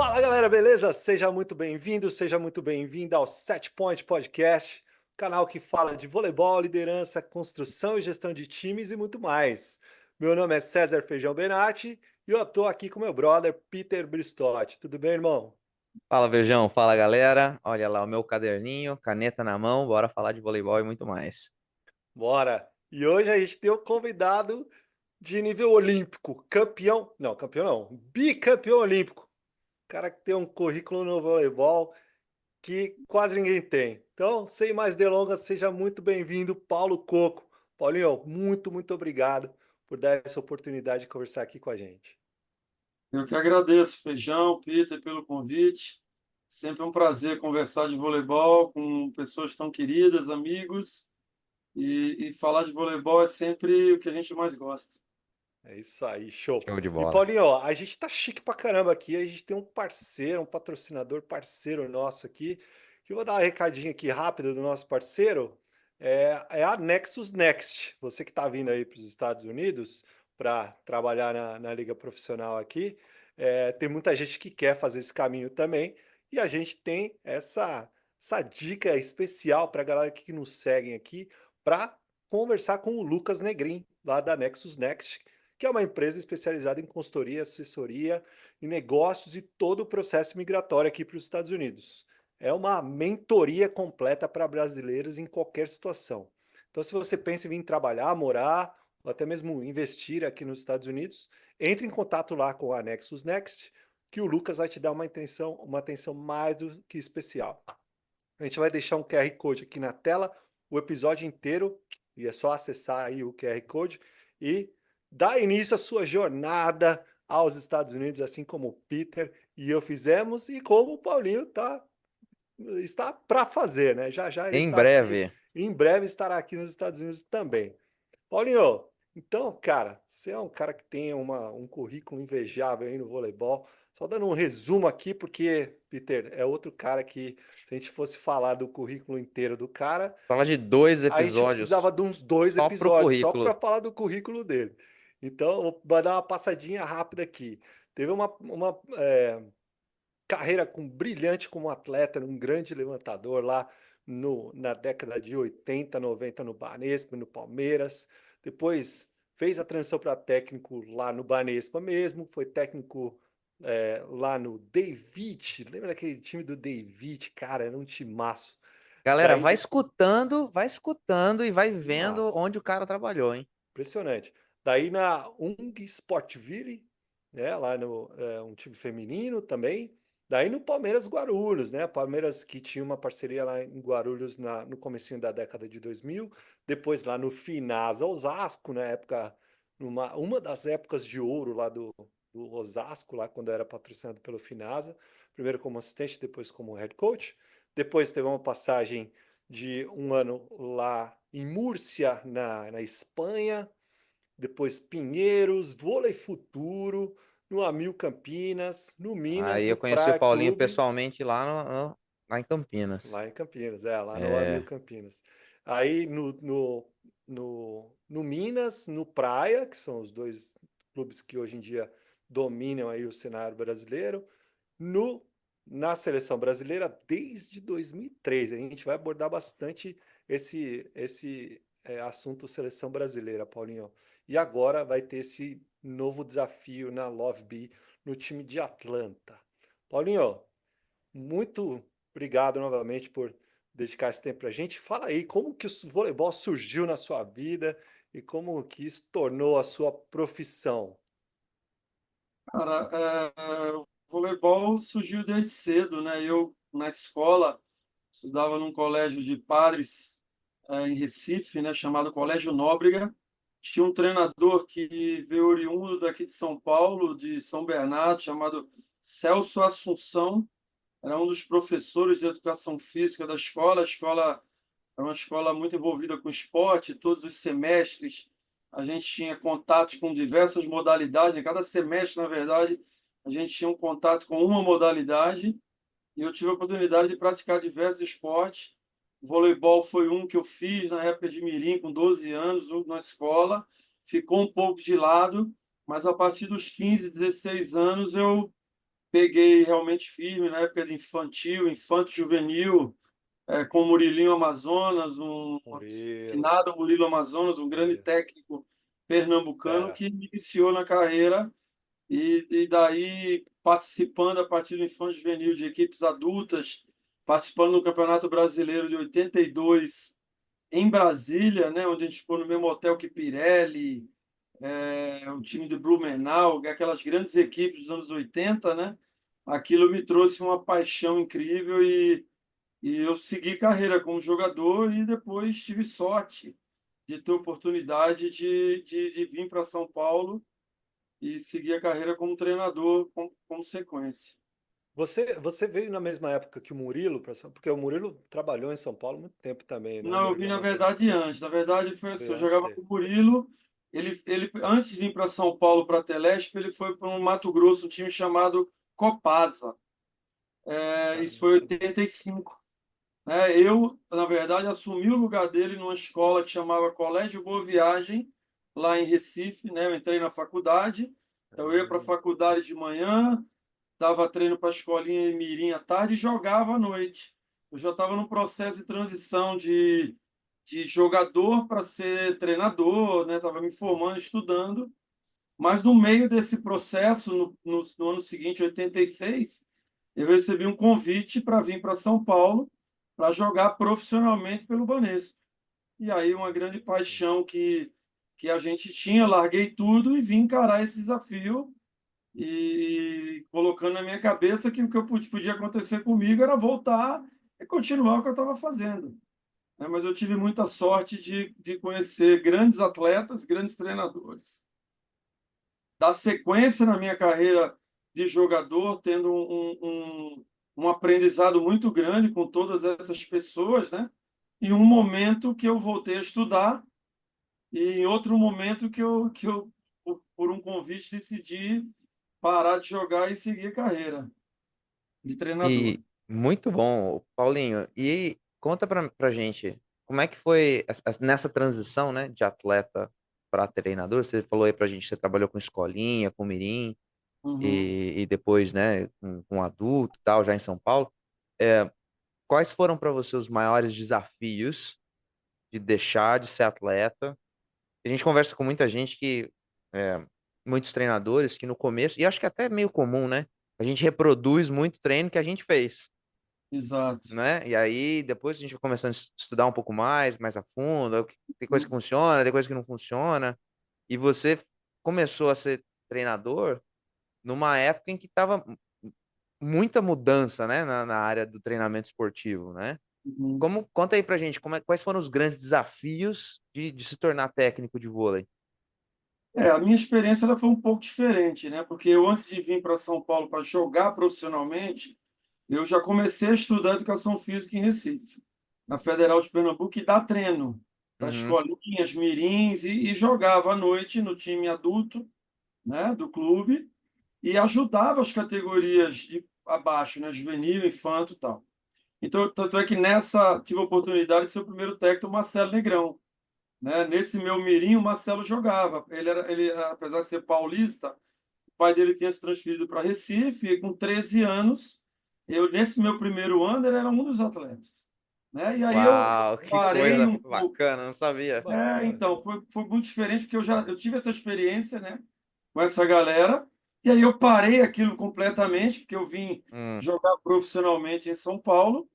Fala galera, beleza? Seja muito bem-vindo, seja muito bem-vinda ao Set Point Podcast, canal que fala de voleibol, liderança, construção e gestão de times e muito mais. Meu nome é César Feijão Benatti e eu tô aqui com meu brother Peter Bristotti. Tudo bem, irmão? Fala, Verjão. Fala, galera. Olha lá o meu caderninho, caneta na mão, bora falar de voleibol e muito mais. Bora! E hoje a gente tem um convidado de nível olímpico, campeão, não, campeão não, bicampeão olímpico. Cara que tem um currículo no voleibol que quase ninguém tem. Então, sem mais delongas, seja muito bem-vindo, Paulo Coco. Paulinho, muito obrigado por dar essa oportunidade de conversar aqui com a gente. Eu que agradeço, Feijão, Peter, pelo convite. Sempre um prazer conversar de voleibol com pessoas tão queridas, amigos. E falar de voleibol é sempre o que a gente mais gosta. É isso aí, show. Show de E bola. Paulinho, ó, a gente tá chique pra caramba aqui, a gente tem um parceiro, um patrocinador parceiro nosso aqui, que eu vou dar um recadinho aqui rápido do nosso parceiro, é a Nexus Next. Você que tá vindo aí para os Estados Unidos para trabalhar na liga profissional aqui, tem muita gente que quer fazer esse caminho também, e a gente tem essa dica especial para a galera que nos seguem aqui, para conversar com o Lucas Negrin, lá da Nexus Next, que é uma empresa especializada em consultoria, assessoria em negócios e todo o processo migratório aqui para os Estados Unidos. É uma mentoria completa para brasileiros em qualquer situação. Então, se você pensa em vir trabalhar, morar, ou até mesmo investir aqui nos Estados Unidos, entre em contato lá com a Nexus Next, que o Lucas vai te dar uma atenção mais do que especial. A gente vai deixar um QR Code aqui na tela, o episódio inteiro, e é só acessar aí o QR Code e dar início à sua jornada aos Estados Unidos, assim como o Peter e eu fizemos, e como o Paulinho está para fazer, né? Já já ele Em está aqui, breve. em breve estará aqui nos Estados Unidos também. Paulinho, então, cara, você é um cara que tem um currículo invejável aí no voleibol. Só dando um resumo aqui, porque, Peter, é outro cara que, se a gente fosse falar do currículo inteiro do cara, Fala de dois a gente episódios precisava de uns 2 só pro episódios só para currículo. falar do currículo dele. Então, vou dar uma passadinha rápida aqui. Teve uma carreira brilhante como atleta, um grande levantador lá na década de 80, 90 no Banespa, no Palmeiras. Depois fez a transição para técnico lá no Banespa mesmo, foi técnico lá no David. Lembra daquele time do David? Cara, era um timaço. Galera, Daí, vai escutando e vai vendo massa. onde o cara trabalhou, hein? Impressionante. Daí na Ung Sportville, né, lá no um time feminino também. Daí no Palmeiras Guarulhos, né? Palmeiras que tinha uma parceria lá em Guarulhos no comecinho da década de 2000, depois lá no Finasa Osasco, na época uma das épocas de ouro lá do Osasco, lá quando era patrocinado pelo Finasa, primeiro como assistente, depois como head coach. Depois teve uma passagem de um ano lá em Múrcia, na Espanha, depois Pinheiros, Vôlei Futuro, no Amil Campinas, no Minas, Aí no eu conheci o Praia Paulinho Clube, pessoalmente lá em Campinas. lá em Campinas, lá no Amil É. Campinas. Aí no Minas, no Praia, que são os dois clubes que hoje em dia dominam aí o cenário brasileiro, no, na seleção brasileira desde 2003. A gente vai abordar bastante esse assunto seleção brasileira, Paulinho. E agora vai ter esse novo desafio na Love B no time de Atlanta. Paulinho, muito obrigado novamente por dedicar esse tempo para a gente. Fala aí, como que o voleibol surgiu na sua vida e como que isso tornou a sua profissão? Cara, o voleibol surgiu desde cedo, né? Eu, na escola, estudava num colégio de padres, em Recife, né? Chamado Colégio Nóbrega. Tinha um treinador que veio oriundo daqui de São Paulo, de São Bernardo, chamado Celso Assunção. Era um dos professores de educação física da escola. A escola é uma escola muito envolvida com esporte. Todos os semestres a gente tinha contato com diversas modalidades. Em cada semestre, na verdade, a gente tinha um contato com uma modalidade. E eu tive a oportunidade de praticar diversos esportes. O voleibol foi um que eu fiz na época de mirim, com 12 anos, na escola. Ficou um pouco de lado, mas a partir dos 15, 16 anos eu peguei realmente firme na época de infantil, infanto-juvenil, com o Murilinho Amazonas, um Murilo, finado Murilo Amazonas, um grande Murilo. técnico pernambucano Fera. que me iniciou na carreira e daí participando a partir do infanto-juvenil de equipes adultas, participando do Campeonato Brasileiro de 82 em Brasília, né, onde a gente ficou no mesmo hotel que Pirelli, o time de Blumenau, aquelas grandes equipes dos anos 80, né? Aquilo me trouxe uma paixão incrível e eu segui carreira como jogador e depois tive sorte de ter oportunidade de vir para São Paulo e seguir a carreira como treinador, como sequência. Você veio na mesma época que o Murilo, porque o Murilo trabalhou em São Paulo há muito tempo também, né? O Não, eu vim Murilo na Amazonas. verdade antes. Na verdade foi assim, Veio eu antes jogava dele. com o Murilo, ele antes de vir para São Paulo para a Telesp, ele foi para um Mato Grosso, um time chamado Copasa. Ah, Isso não foi em sabia. 85. Eu, na verdade, assumi o lugar dele numa escola que chamava Colégio Boa Viagem, lá em Recife, né? Eu entrei na faculdade, então eu ia para a faculdade de manhã, dava treino para a escolinha em Mirim à tarde e jogava à noite. Eu já estava num processo de transição de jogador para ser treinador, né? Estava me formando, estudando, mas no meio desse processo, no ano seguinte, 86, eu recebi um convite para vir para São Paulo para jogar profissionalmente pelo Banespa. E aí uma grande paixão que a gente tinha, larguei tudo e vim encarar esse desafio e colocando na minha cabeça que o que eu podia acontecer comigo era voltar e continuar o que eu estava fazendo, né? Mas eu tive muita sorte de conhecer grandes atletas, grandes treinadores. Dar sequência na minha carreira de jogador, tendo um aprendizado muito grande com todas essas pessoas, né? Em um momento que eu voltei a estudar e em outro momento que eu por um convite, decidi parar de jogar e seguir a carreira de treinador. E muito bom, Paulinho. E conta pra gente, como é que foi nessa transição, né, de atleta para treinador? Você falou aí pra gente que você trabalhou com escolinha, com mirim, Uhum. e depois, né, com adulto e tal, já em São Paulo. É, quais foram para você os maiores desafios de deixar de ser atleta? A gente conversa com muita gente é, muitos treinadores que no começo, e acho que até é meio comum, né? A gente reproduz muito treino que a gente fez, Exato. né? E aí depois a gente vai começando a estudar um pouco mais a fundo, tem coisa que funciona, tem coisa que não funciona. E você começou a ser treinador numa época em que tava muita mudança, né, na área do treinamento esportivo, né? Uhum. Como, conta aí pra gente, quais foram os grandes desafios de se tornar técnico de vôlei? A minha experiência ela foi um pouco diferente, né? Porque eu, antes de vir para São Paulo para jogar profissionalmente, eu já comecei a estudar educação física em Recife, na Federal de Pernambuco, e dar treino para Uhum. escolinhas, mirins, e jogava à noite no time adulto, né, do clube, e ajudava as categorias de abaixo, né, juvenil, infanto e tal. Então, tanto é que nessa tive a oportunidade de ser o primeiro técnico do Marcelo Negrão, né? Nesse meu mirim, o Marcelo jogava. Apesar de ser paulista, o pai dele tinha se transferido para Recife e com 13 anos, nesse meu primeiro ano, ele era um dos atletas, né? E aí eu Uau, que parei coisa um pouco. bacana, não sabia. Bacana. Então, foi muito diferente, porque eu tive essa experiência, né, com essa galera, e aí eu parei aquilo completamente, porque eu vim Hum, jogar profissionalmente em São Paulo.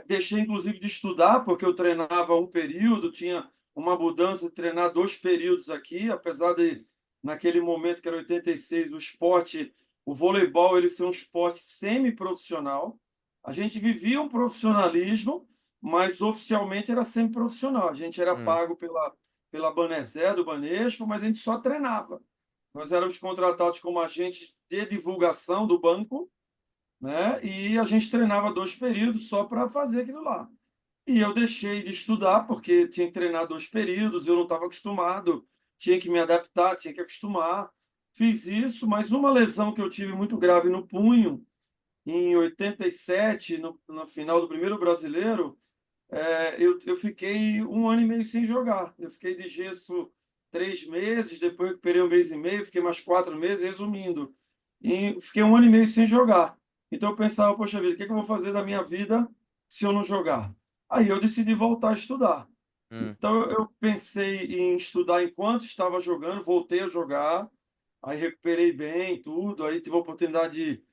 Deixei, inclusive, de estudar, porque eu treinava um período, tinha uma mudança de treinar 2 períodos aqui, apesar de, naquele momento, que era 86, o esporte, o voleibol, ele ser um esporte semi-profissional. A gente vivia um profissionalismo, mas oficialmente era semi-profissional. A gente era hum. pago pela Banezé, do Banespa, mas a gente só treinava. Nós éramos contratados como agentes de divulgação do banco, né? E a gente treinava 2 períodos só para fazer aquilo lá. E eu deixei de estudar porque tinha que treinar 2 períodos, eu não estava acostumado, tinha que me adaptar, tinha que acostumar. Fiz isso, mas uma lesão que eu tive muito grave no punho, em 87, no final do primeiro brasileiro, eu fiquei um ano e meio sem jogar. Eu fiquei de gesso 3 meses, depois recuperei um mês e meio, fiquei mais 4 meses, resumindo. e fiquei 1 ano e meio sem jogar. Então eu pensava, poxa vida, o que é que eu vou fazer da minha vida se eu não jogar? Aí eu decidi voltar a estudar. Hum, Então eu pensei em estudar enquanto estava jogando, voltei a jogar, aí recuperei bem tudo, aí tive a oportunidade de,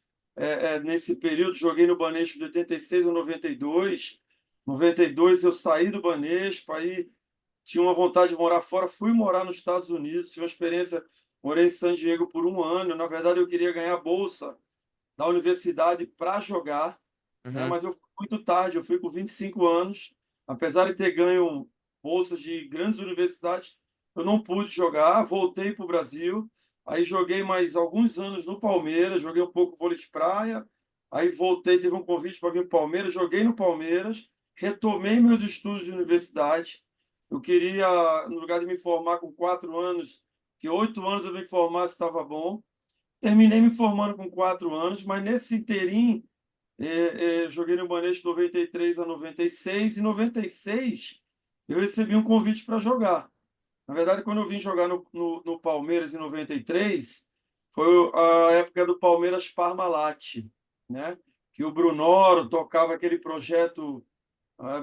nesse período, joguei no Banespa de 86 a 92. 92 eu saí do Banespa, aí tinha uma vontade de morar fora, fui morar nos Estados Unidos, tive uma experiência, morei em San Diego por 1 ano. Na verdade, eu queria ganhar bolsa da universidade para jogar, né? uhum, Mas eu fui muito tarde, eu fui com 25 anos, apesar de ter ganho bolsas de grandes universidades, eu não pude jogar, voltei para o Brasil, aí joguei mais alguns anos no Palmeiras, joguei um pouco vôlei de praia, aí voltei, teve um convite para vir para o Palmeiras, joguei no Palmeiras, retomei meus estudos de universidade. Eu queria, no lugar de me formar com 4 anos, que 8 anos eu me formasse estava bom. Terminei me formando com 4 anos, mas nesse interim, joguei no Banespa de 93 a 96. Em 96, eu recebi um convite para jogar. Na verdade, quando eu vim jogar no Palmeiras em 93, foi a época do Palmeiras Parmalat, né? Que o Brunoro tocava aquele projeto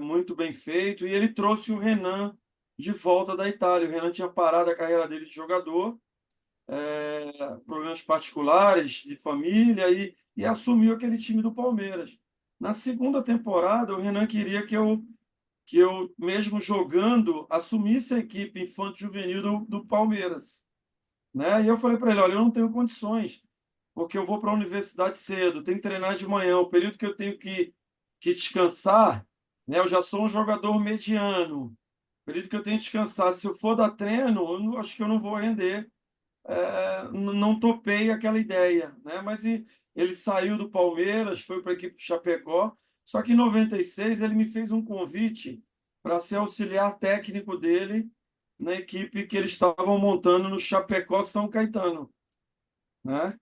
muito bem feito, e ele trouxe o Renan de volta da Itália. O Renan tinha parado a carreira dele de jogador, problemas particulares de família, e assumiu aquele time do Palmeiras. Na segunda temporada, o Renan queria que eu mesmo jogando, assumisse a equipe infanto-juvenil do Palmeiras, né? E eu falei para ele, olha, eu não tenho condições, porque eu vou para a universidade cedo, tenho que treinar de manhã, o período que eu tenho que descansar, né? Eu já sou um jogador mediano, o período que eu tenho que descansar, se eu for dar treino, acho que eu não vou render. Não topei aquela ideia, né? Mas ele saiu do Palmeiras, foi para a equipe do Chapecó, só que em 96 ele me fez um convite para ser auxiliar técnico dele na equipe que eles estavam montando no Chapecó São Caetano, né?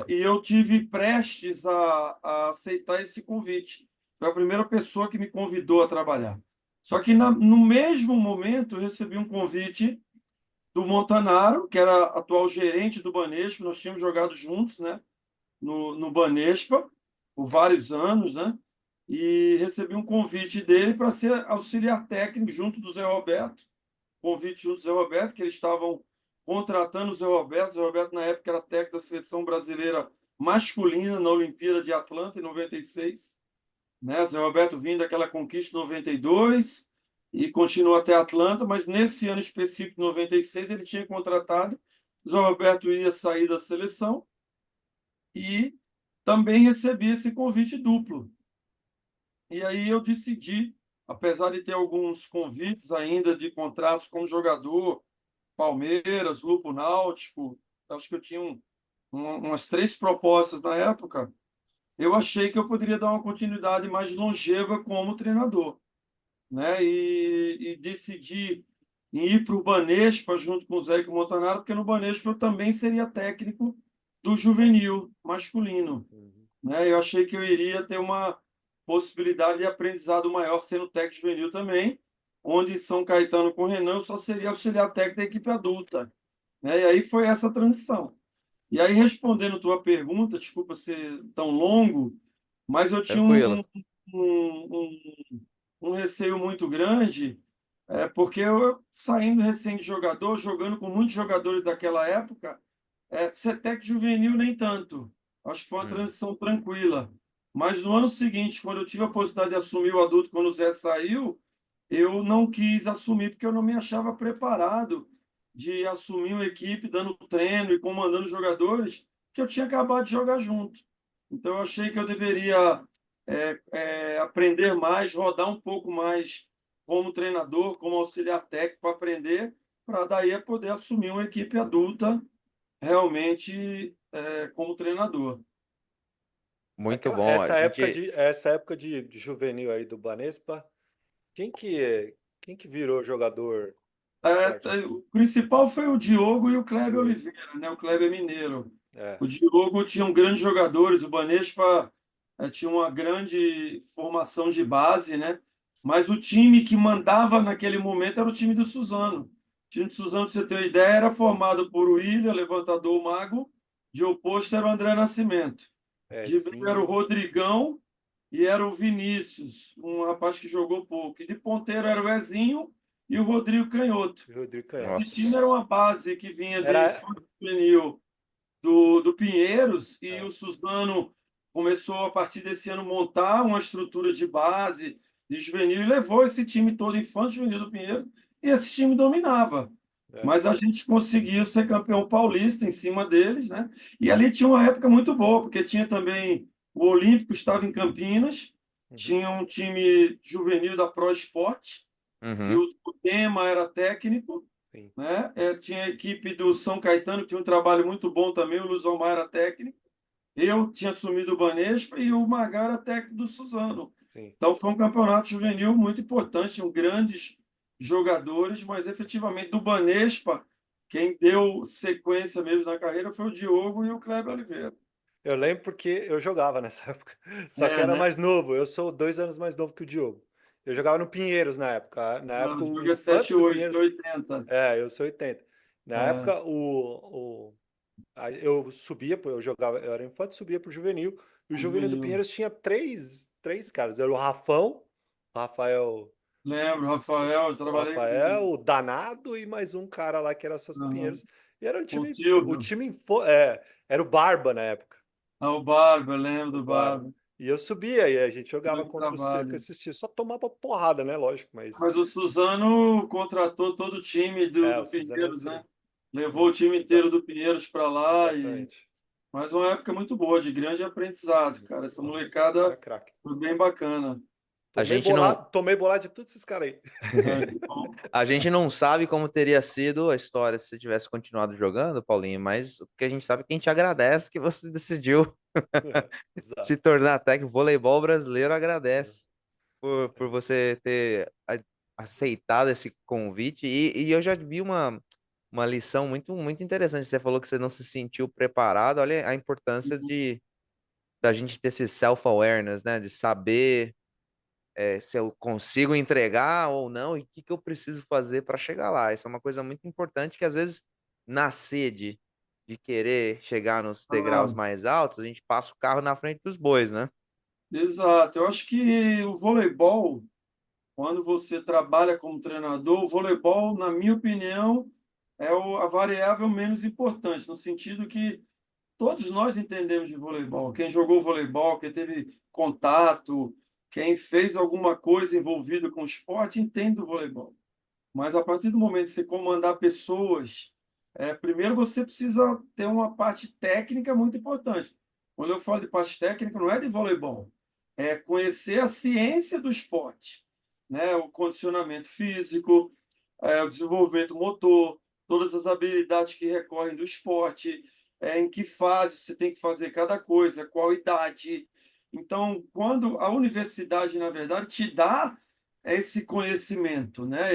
E eu tive prestes a aceitar esse convite. Foi a primeira pessoa que me convidou a trabalhar. Só que no mesmo momento eu recebi um convite do Montanaro, que era atual gerente do Banespa. Nós tínhamos jogado juntos, né, no Banespa por vários anos, né? E recebi um convite dele para ser auxiliar técnico junto do Zé Roberto. Convite junto do Zé Roberto, que eles estavam contratando o Zé Roberto. O Zé Roberto, na época, era técnico da seleção brasileira masculina na Olimpíada de Atlanta, em 96, né? Zé Roberto vindo daquela conquista em 92 e continuou até Atlanta, mas nesse ano específico, 96, ele tinha contratado. Zé Roberto ia sair da seleção e também recebi esse convite duplo. E aí eu decidi, apesar de ter alguns convites ainda de contratos como jogador, Palmeiras, Lupo Náutico, acho que eu tinha umas 3 propostas na época. Eu achei que eu poderia dar uma continuidade mais longeva como treinador, né? E decidi em ir para o Banespa junto com o Zé e com o Montanaro, porque no Banespa eu também seria técnico do juvenil masculino, Uhum. né? Eu achei que eu iria ter uma possibilidade de aprendizado maior sendo técnico juvenil também, onde em São Caetano com o Renan eu só seria auxiliar técnico da equipe adulta, né? E aí foi essa transição. E aí, respondendo tua pergunta, desculpa ser tão longo, mas eu tinha tranquilo. um receio muito grande, porque eu, saindo recém de jogador, jogando com muitos jogadores daquela época, CETEC juvenil nem tanto. Acho que foi uma Hum, transição tranquila. Mas no ano seguinte, quando eu tive a possibilidade de assumir o adulto, quando o Zé saiu, eu não quis assumir porque eu não me achava preparado de assumir uma equipe dando treino e comandando jogadores que eu tinha acabado de jogar junto. Então eu achei que eu deveria aprender mais, rodar um pouco mais como treinador, como auxiliar técnico para aprender, para daí poder assumir uma equipe adulta realmente como treinador. muito bom. A gente, Essa época de juvenil aí do Banespa, quem que virou jogador forte? O principal foi o Diogo e o Kleber Diogo. Oliveira, né? O Kleber Mineiro. É. O Diogo tinha grandes jogadores, o Banespa tinha uma grande formação de base, né? Mas o time que mandava naquele momento era o time do Suzano. O time do Suzano, para você ter uma ideia, era formado por William, levantador mago, de oposto era o André Nascimento. É, De meio era o sim. Rodrigão e era o Vinícius, um rapaz que jogou pouco. E de ponteiro era o Ezinho e o Rodrigo Canhoto. Rodrigo Canhoto. Esse time Nossa. era uma base que vinha de Era. infanto juvenil do Pinheiros, e É, o Suzano começou, a partir desse ano, montar uma estrutura de base, de juvenil, e levou esse time todo, infanto juvenil do Pinheiro, e esse time dominava. é. Mas a gente conseguiu ser campeão paulista em cima deles, né? E ali tinha uma época muito boa, porque tinha também o Olímpico, estava em Campinas, Uhum, tinha um time juvenil da Pro Esporte, que Uhum. o Tema era técnico, sim. né? Tinha a equipe do São Caetano, que tinha um trabalho muito bom também, o Luiz Omar era técnico, eu tinha assumido o Banespa e o Magar era técnico do Suzano. Sim. Então foi um campeonato juvenil muito importante, tinham grandes jogadores, mas efetivamente do Banespa, quem deu sequência mesmo na carreira foi o Diogo e o Kleber Oliveira. Eu lembro porque eu jogava nessa época. Só que eu É, era né? mais novo. Eu sou 2 anos mais novo que o Diogo. Eu jogava no Pinheiros na época. Na O época, o Diogo é sete Infanto do oito Pinheiros. 80. É, eu sou 80. Na É, época, eu subia, eu jogava, eu era infante, subia pro juvenil. E o juvenil do juvenil. Pinheiros tinha três caras. Era o Rafão, o Rafael, Lembro, Rafael, eu o trabalhei com Rafael, ele. o Danado e mais um cara lá que era sócio do Aham. Pinheiros. E era O o Silvio, time, era o Barba na época. o Barba, eu lembro O do Barba. Barba. E eu subia e a gente jogava Grande contra com trabalho. esses times. Só tomava porrada, né? Lógico, mas Mas o Suzano contratou todo o time o do Suzano é Pinheiros, né? sinistro. Levou o time Exa- inteiro do Pinheiros para lá e exatamente. mais uma época muito boa, de grande aprendizado, cara. Essa Nossa, era molecada craque. foi bem bacana. A gente não, Tomei bolado de todos esses caras aí. Que bom. a gente não sabe como teria sido a história se você tivesse continuado jogando, Paulinho, mas o que a gente sabe é que a gente agradece que você decidiu se Exato. tornar técnico. O voleibol brasileiro É, agradece por é. você ter aceitado esse convite. E eu já vi uma lição muito interessante. Você falou que você não se sentiu preparado. Olha a importância da gente ter esse self-awareness, né? De saber se eu consigo entregar ou não e o que que eu preciso fazer para chegar lá. Isso é uma coisa muito importante que às vezes na sede de querer chegar nos degraus Ah, mais altos, a gente passa o carro na frente dos bois, né? exato. Eu acho que o voleibol, quando você trabalha como treinador, o voleibol, na minha opinião, é a variável menos importante, no sentido que todos nós entendemos de voleibol. Quem jogou voleibol, quem teve contato, quem fez alguma coisa envolvida com o esporte, entende do voleibol. Mas a partir do momento que você comandar pessoas, primeiro você precisa ter uma parte técnica muito importante. Quando eu falo de parte técnica, não é de voleibol, é conhecer a ciência do esporte, né? O condicionamento físico, o desenvolvimento motor, todas as habilidades que recorrem do esporte, em que fase você tem que fazer cada coisa, qual idade. Então, quando a universidade, na verdade, te dá esse conhecimento, né?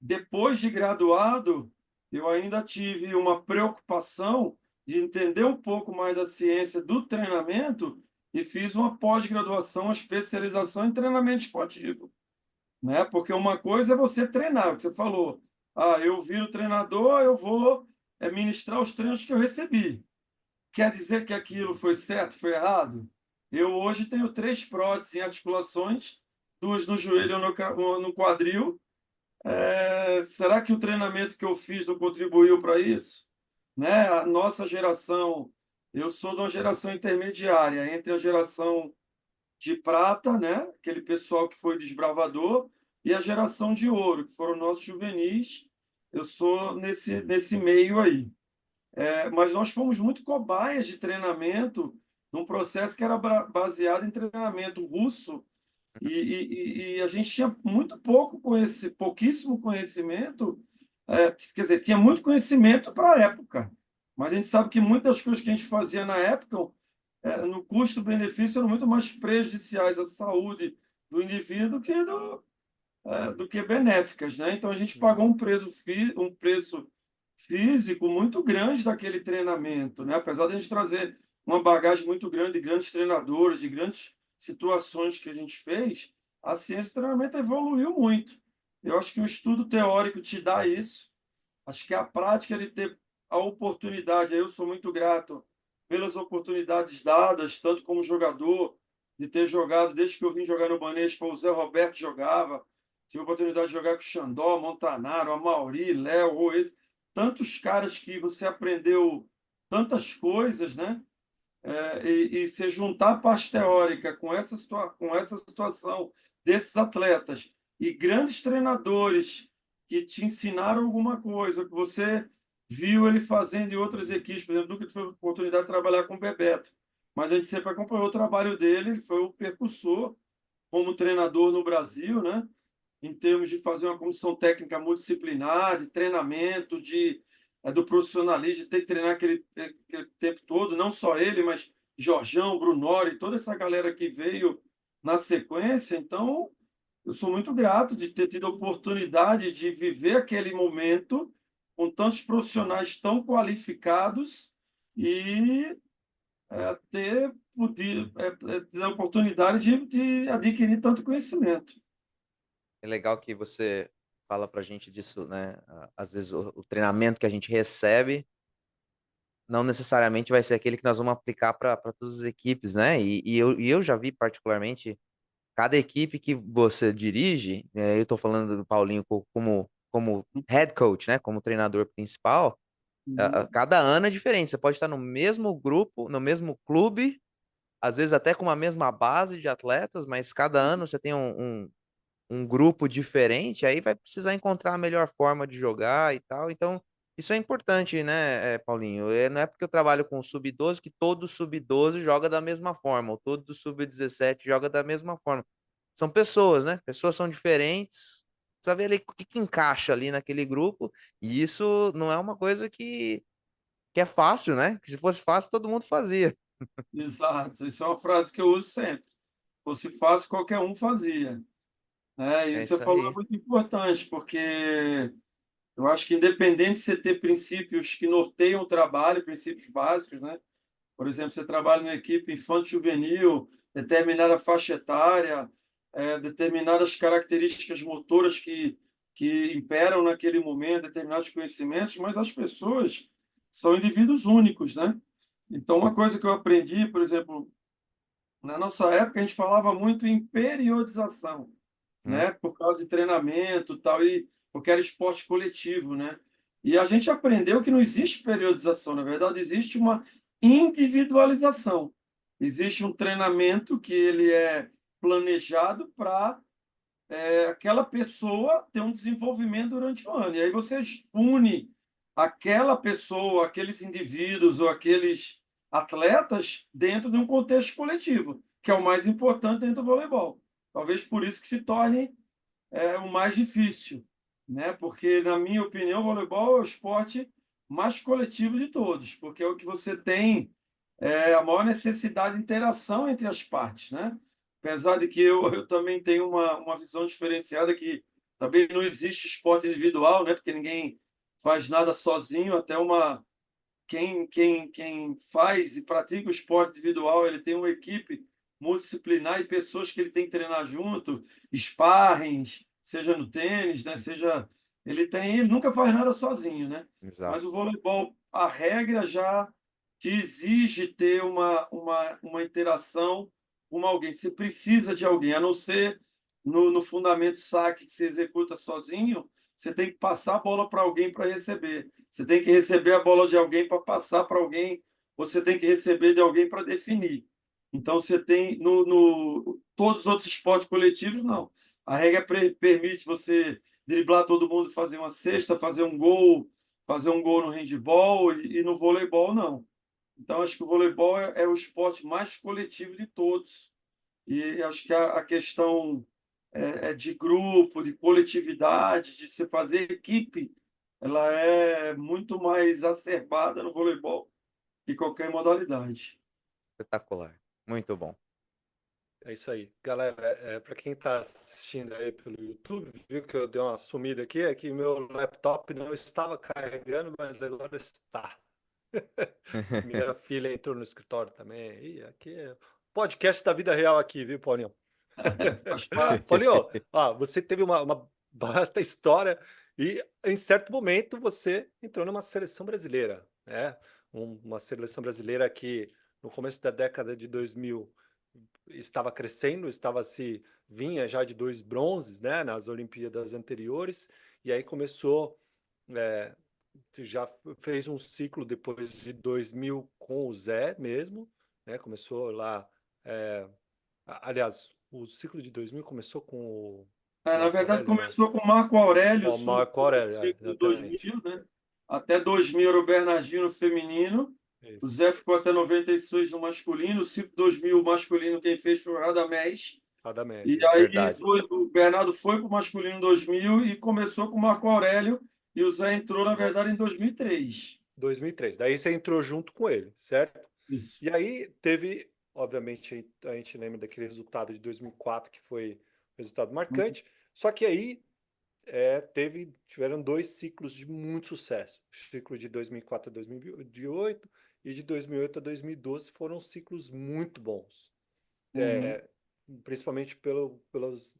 Depois de graduado, eu ainda tive uma preocupação de entender um pouco mais da ciência do treinamento e fiz uma pós-graduação, uma especialização em treinamento esportivo, né? Porque uma coisa é você treinar, o que você falou. Ah, eu viro treinador, eu vou ministrar os treinos que eu recebi. Quer dizer que aquilo foi certo, foi errado? Eu hoje tenho 3 próteses em articulações, 2 no joelho e uma no quadril. Será que o treinamento que eu fiz não contribuiu para isso? Né? A nossa geração, eu sou de uma geração intermediária entre a geração de prata, né? Aquele pessoal que foi desbravador, e a geração de ouro, que foram nossos juvenis. Eu sou nesse meio aí. Mas nós fomos muito cobaias de treinamento, num processo que era baseado em treinamento russo, e a gente tinha muito pouquíssimo conhecimento, quer dizer, tinha muito conhecimento para a época, mas a gente sabe que muitas das coisas que a gente fazia na época, no custo-benefício, eram muito mais prejudiciais à saúde do indivíduo do que benéficas, né? Então a gente pagou um preço físico muito grande daquele treinamento, né? Apesar de a gente trazer uma bagagem muito grande de grandes treinadores, de grandes situações que a gente fez, a ciência do treinamento evoluiu muito. Eu acho que o estudo teórico te dá isso. Acho que a prática de ter a oportunidade. Eu sou muito grato pelas oportunidades dadas, tanto como jogador, de ter jogado, desde que eu vim jogar no Banespa, o Zé Roberto jogava, tive a oportunidade de jogar com o Xandó, Montanaro, Amauri, Léo, Ruiz, tantos caras que você aprendeu tantas coisas, né? E se juntar a parte teórica com essa situação desses atletas e grandes treinadores que te ensinaram alguma coisa, que você viu ele fazendo em outras equipes, por exemplo, nunca tive a oportunidade de trabalhar com o Bebeto, mas a gente sempre acompanhou o trabalho dele, ele foi o percussor como treinador no Brasil, né? Em termos de fazer uma comissão técnica multidisciplinar, de treinamento, do profissionalismo, de ter que treinar aquele tempo todo, não só ele, mas Jorjão, Brunori, toda essa galera que veio na sequência. Então, eu sou muito grato de ter tido a oportunidade de viver aquele momento com tantos profissionais tão qualificados e ter a oportunidade de adquirir tanto conhecimento. É legal que você fala pra gente disso, né? Às vezes o treinamento que a gente recebe não necessariamente vai ser aquele que nós vamos aplicar para todas as equipes, né? E eu já vi particularmente cada equipe que você dirige, eu estou falando do Paulinho como head coach, né? Como treinador principal, Uhum. cada ano é diferente. Você pode estar no mesmo grupo, no mesmo clube, às vezes até com a mesma base de atletas, mas cada ano você tem um grupo diferente, aí vai precisar encontrar a melhor forma de jogar e tal. Então, isso é importante, né, Paulinho? Não é porque eu trabalho com o sub-12 que todo sub-12 joga da mesma forma, ou todo sub-17 joga da mesma forma. São pessoas, né? Pessoas são diferentes. Só ver ali o que encaixa ali naquele grupo, e isso não é uma coisa que é fácil, né? Que se fosse fácil, todo mundo fazia. Exato, isso é uma frase que eu uso sempre. Fosse fácil, qualquer um fazia. Né? É E você isso falou é aí. muito importante, porque eu acho que independente de você ter princípios que norteiam o trabalho, princípios básicos, né? Por exemplo, você trabalha numa equipe infanto-juvenil, determinada faixa etária, determinadas características motoras que imperam naquele momento, determinados conhecimentos, mas as pessoas são indivíduos únicos, né? Então, uma coisa que eu aprendi, por exemplo, na nossa época, a gente falava muito em periodização, Hum, né? Por causa de treinamento, tal, e porque era esporte coletivo, né? E a gente aprendeu que não existe periodização, na verdade, existe uma individualização. Existe um treinamento que ele é planejado para aquela pessoa ter um desenvolvimento durante o ano. E aí você une aquela pessoa, aqueles indivíduos ou aqueles atletas dentro de um contexto coletivo, que é o mais importante dentro do voleibol. Talvez por isso que se torne o mais difícil, né? Porque, na minha opinião, o voleibol é o esporte mais coletivo de todos, porque é o que você tem a maior necessidade de interação entre as partes, né? Apesar de que eu também tenho uma visão diferenciada que também não existe esporte individual, né? Porque ninguém faz nada sozinho, até uma quem faz e pratica o esporte individual, ele tem uma equipe multidisciplinar e pessoas que ele tem que treinar junto, sparrings, seja no tênis, né? Seja ele nunca faz nada sozinho, né? Mas exato. o voleibol, a regra já te exige ter uma interação com alguém. Você precisa de alguém, a não ser no fundamento saque que você executa sozinho, você tem que passar a bola para alguém para receber. Você tem que receber a bola de alguém para passar para alguém, você tem que receber de alguém para definir. Então, você tem todos os outros esportes coletivos, não. A regra permite você driblar todo mundo, fazer uma cesta, fazer um gol no handball e no voleibol, não. Então, acho que o voleibol é o esporte mais coletivo de todos. E acho que a questão de grupo, de coletividade, de se fazer equipe, ela é muito mais acerbada no voleibol que qualquer modalidade. Espetacular. Muito bom. É isso aí. Galera, para quem está assistindo aí pelo YouTube, viu que eu dei uma sumida aqui, é que meu laptop não estava carregando, mas agora está. Minha filha entrou no escritório também. E aqui é podcast da vida real aqui, viu, Paulinho? Faz parte. Paulinho, você teve uma vasta história E em certo momento você entrou numa seleção brasileira, né? Uma seleção brasileira que no começo da década de 2000 estava crescendo, vinha já de 2 bronzes, né, nas Olimpíadas anteriores, e aí começou, eh, já fez um ciclo depois de 2000 com o Zé mesmo, né, começou lá, eh, aliás, o ciclo de 2000 começou com o Na Marco verdade, Aurélio, não? começou com o Marco Aurélio O subindo Marco Aurélio, no ciclo exatamente. 2000, né? Até 2000 era o Bernardino feminino, o Isso, Zé ficou até 96 no masculino, o ciclo 2000 masculino quem fez foi o Radamés, Radamés, e isso. aí Verdade. o Bernardo foi para o masculino 2000 e começou com o Marco Aurélio, e o Zé entrou, na verdade, em 2003. 2003. Daí você entrou junto com ele, certo? Isso. E aí teve, obviamente, a gente lembra daquele resultado de 2004 que foi um resultado marcante. Só que aí tiveram 2 ciclos de muito sucesso. O ciclo de 2004 a 2008 e de 2008 a 2012 foram ciclos muito bons. Uhum. É, principalmente pelas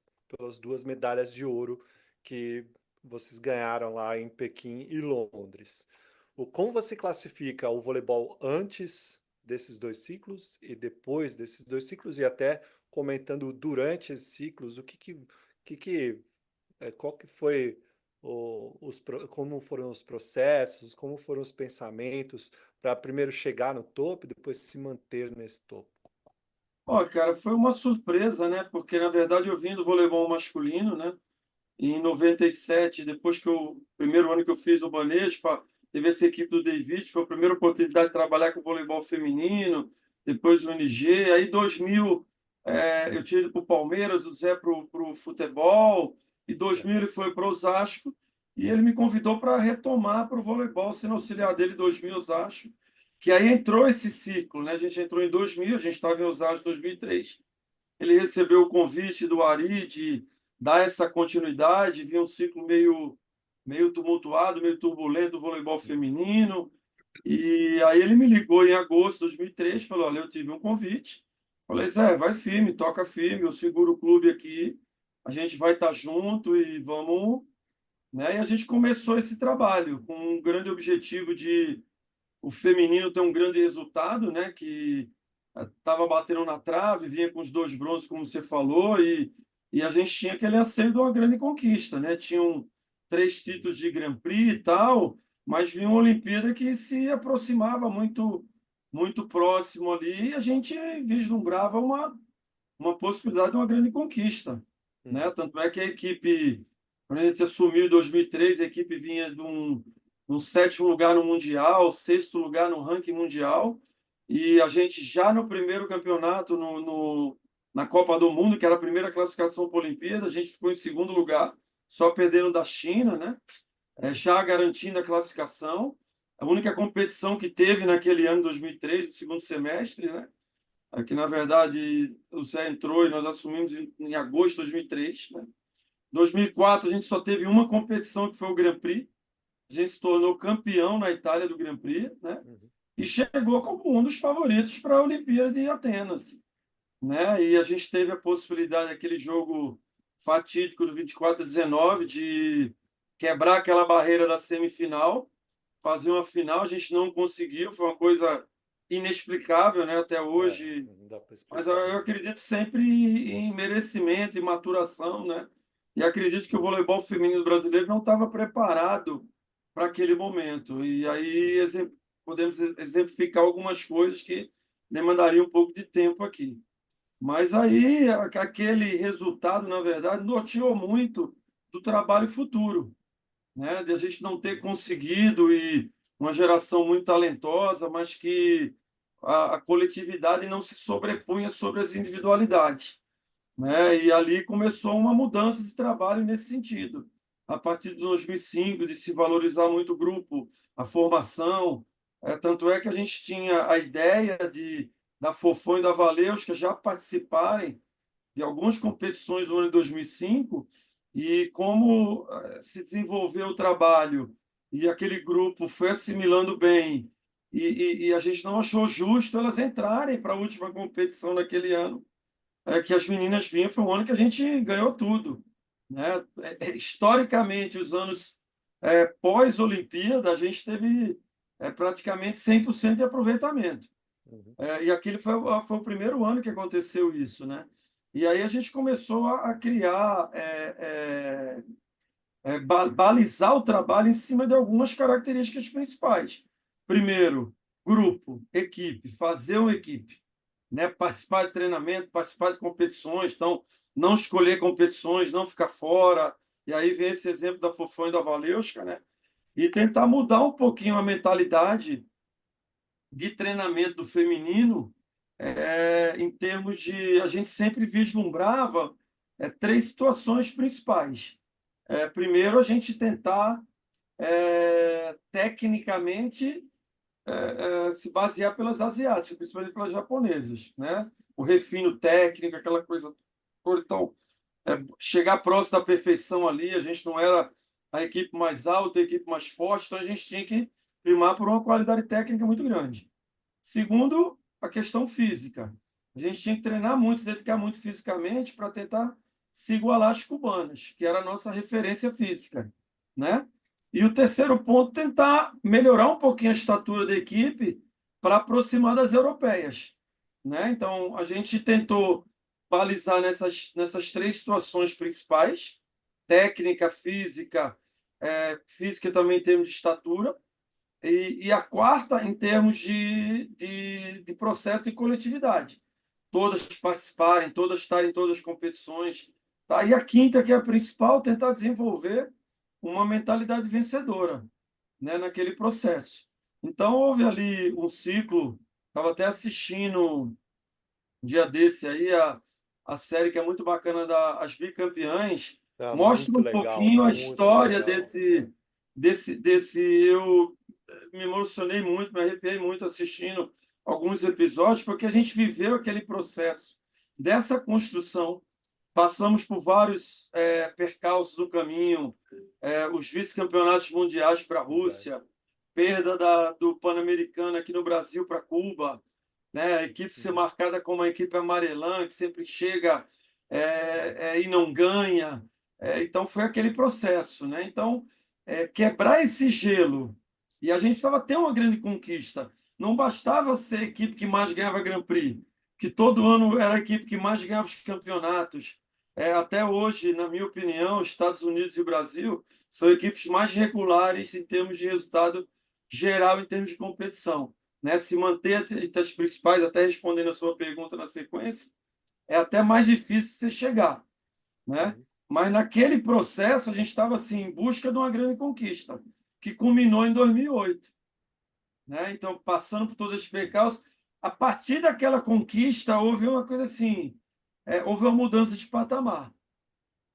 2 medalhas de ouro que vocês ganharam lá em Pequim e Londres. Como você classifica o voleibol antes desses 2 ciclos e depois desses 2 ciclos, e até comentando durante esses ciclos, qual que foi como foram os processos, como foram os pensamentos para primeiro chegar no topo e depois se manter nesse topo? Ó, cara, foi uma surpresa, né? Porque, na verdade, eu vim do voleibol masculino, né? E em 97, depois primeiro ano que eu fiz o Banespa, teve essa equipe do David, foi a primeira oportunidade de trabalhar com voleibol feminino, depois o NG. Aí, 2000, eu tinha ido para o Palmeiras, o Zé para o futebol, e 2000 ele foi para o Osasco, e ele me convidou para retomar para o voleibol, sendo auxiliar dele em 2000, Osasco, que aí entrou esse ciclo, né? A gente entrou em 2000, a gente estava em Osasco em 2003, ele recebeu o convite do Ari de dar essa continuidade, vinha um ciclo meio tumultuado, meio turbulento do voleibol feminino, e aí ele me ligou em agosto de 2003, falou, olha, eu tive um convite, falei, Zé, vai firme, toca firme, eu seguro o clube aqui, a gente vai estar junto e vamos, né? E a gente começou esse trabalho com um grande objetivo de o feminino ter um grande resultado, né? Que estava batendo na trave, vinha com os 2 bronzes, como você falou, e a gente tinha aquele anseio de uma grande conquista, né? Tinham 3 títulos de Grand Prix e tal, mas vinha uma Olimpíada que se aproximava muito próximo ali, e a gente vislumbrava uma possibilidade de uma grande conquista, né? Uhum. Tanto é que a equipe, quando a gente assumiu em 2003, a equipe vinha de um 7º lugar no Mundial, 6º lugar no ranking mundial, e a gente já no primeiro campeonato, na Copa do Mundo, que era a primeira classificação para a Olimpíada, a gente ficou em 2º lugar, só perdendo da China, né? Já garantindo a classificação. A única competição que teve naquele ano, 2003, no segundo semestre, né? Que na verdade o Zé entrou e nós assumimos em agosto de 2003, né? 2004 a gente só teve uma competição que foi o Grand Prix. A gente se tornou campeão na Itália do Grand Prix, né? Uhum. E chegou como um dos favoritos para a Olimpíada de Atenas, né? E a gente teve a possibilidade aquele jogo fatídico do 24-19 de quebrar aquela barreira da semifinal, fazer uma final, a gente não conseguiu, foi uma coisa inexplicável, né? Até hoje, Não dá para mas explicar, eu né? acredito sempre em merecimento e maturação, né? E acredito que o voleibol feminino brasileiro não estava preparado para aquele momento. E aí Uhum. podemos exemplificar algumas coisas que demandariam um pouco de tempo aqui. Mas aí aquele resultado, na verdade, norteou muito do trabalho futuro, né? De a gente não ter conseguido e uma geração muito talentosa, mas que a coletividade não se sobrepunha sobre as individualidades, né? E ali começou uma mudança de trabalho nesse sentido. A partir de 2005, de se valorizar muito o grupo, a formação, tanto é que a gente tinha a ideia da Fofão e da Valeuska já participarem de algumas competições no ano de 2005 e como se desenvolveu o trabalho e aquele grupo foi assimilando bem e a gente não achou justo elas entrarem para a última competição daquele ano, que as meninas vinham, foi um ano que a gente ganhou tudo, né? Historicamente, os anos pós-Olimpíada, a gente teve praticamente 100% de aproveitamento. Uhum. E aquele foi o primeiro ano que aconteceu isso, né? E aí a gente começou a criar, balizar o trabalho em cima de algumas características principais. Primeiro, grupo, equipe, fazer uma equipe, né? Participar de treinamento, participar de competições, então não escolher competições, não ficar fora. E aí vem esse exemplo da Fofão e da Valeushka, né? E tentar mudar um pouquinho a mentalidade de treinamento do feminino, em termos de a gente sempre vislumbrava três situações principais. Primeiro, a gente tentar tecnicamente se basear pelas asiáticas, principalmente pelas japonesas, né? O refino técnico, aquela coisa toda. Então, chegar próximo da perfeição ali, a gente não era a equipe mais alta, a equipe mais forte, então a gente tinha que primar por uma qualidade técnica muito grande. Segundo, a questão física. A gente tinha que treinar muito, se dedicar muito fisicamente para tentar se igualar às cubanas, que era a nossa referência física, né? E o terceiro ponto, tentar melhorar um pouquinho a estatura da equipe para aproximar das europeias, né? Então, a gente tentou balizar nessas três situações principais: técnica, física, física também em termos de estatura, e a quarta em termos de processo de coletividade. Todas participarem, todas estarem em todas as competições. Tá? E a quinta, que é a principal, tentar desenvolver uma mentalidade vencedora, né, naquele processo. Então, houve ali um ciclo, estava até assistindo um dia desse aí, a série que é muito bacana, As Bicampeãs, Ah, mostra muito um legal, pouquinho a muito história legal. eu me emocionei muito, me arrepiei muito assistindo alguns episódios, porque a gente viveu aquele processo dessa construção, passamos por vários percalços no caminho, os vice-campeonatos mundiais para a Rússia, perda do Pan-Americano aqui no Brasil para Cuba, né? A equipe ser Uhum. marcada como uma equipe amarelã, que sempre chega e não ganha. Então, foi aquele processo, né? Então, quebrar esse gelo. E a gente precisava ter uma grande conquista. Não bastava ser a equipe que mais ganhava Grand Prix, que todo ano era a equipe que mais ganhava os campeonatos. Até hoje, na minha opinião, Estados Unidos e o Brasil são equipes mais regulares em termos de resultado geral, em termos de competição, né? Se manter entre as principais, até respondendo a sua pergunta na sequência, é até mais difícil você chegar, né? Uhum. Mas naquele processo a gente estava assim em busca de uma grande conquista, que culminou em 2008, né? Então, passando por todos esses percalços, a partir daquela conquista houve uma coisa assim, houve uma mudança de patamar,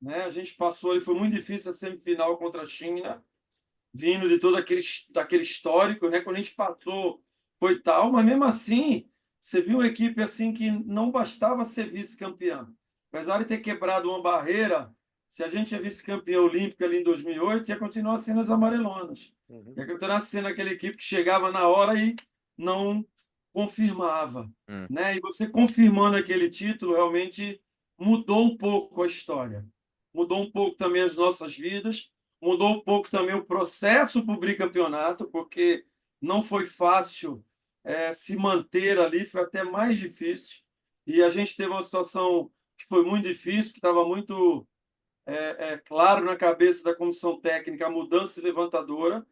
né? A gente passou ali, foi muito difícil a semifinal contra a China, vindo de todo daquele histórico, né? Quando a gente passou, foi tal, mas mesmo assim, você viu uma equipe assim que não bastava ser vice-campeã. Apesar de ter quebrado uma barreira, se a gente é vice-campeão olímpico ali em 2008, ia continuar sendo as amarelonas. Uhum. Ia continuar sendo aquela equipe que chegava na hora e não confirmava, Hum. né? E você confirmando aquele título realmente mudou um pouco a história. Mudou um pouco também as nossas vidas, mudou um pouco também o processo para o bicampeonato, porque não foi fácil se manter ali, foi até mais difícil. E a gente teve uma situação que foi muito difícil, que estava muito claro na cabeça da comissão técnica a mudança de levantadora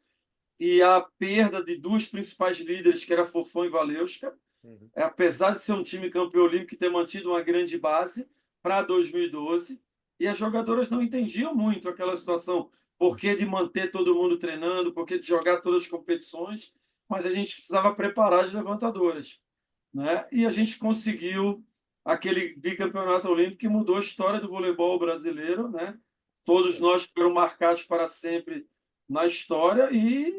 e a perda de duas principais líderes, que era Fofão e Valeushka. Uhum. Apesar de ser um time campeão olímpico e ter mantido uma grande base para 2012, e as jogadoras não entendiam muito aquela situação, por que de manter todo mundo treinando, por que de jogar todas as competições, mas a gente precisava preparar as levantadoras, né? E a gente conseguiu aquele bicampeonato olímpico que mudou a história do voleibol brasileiro, né? Todos Sim. nós foram marcados para sempre na história e,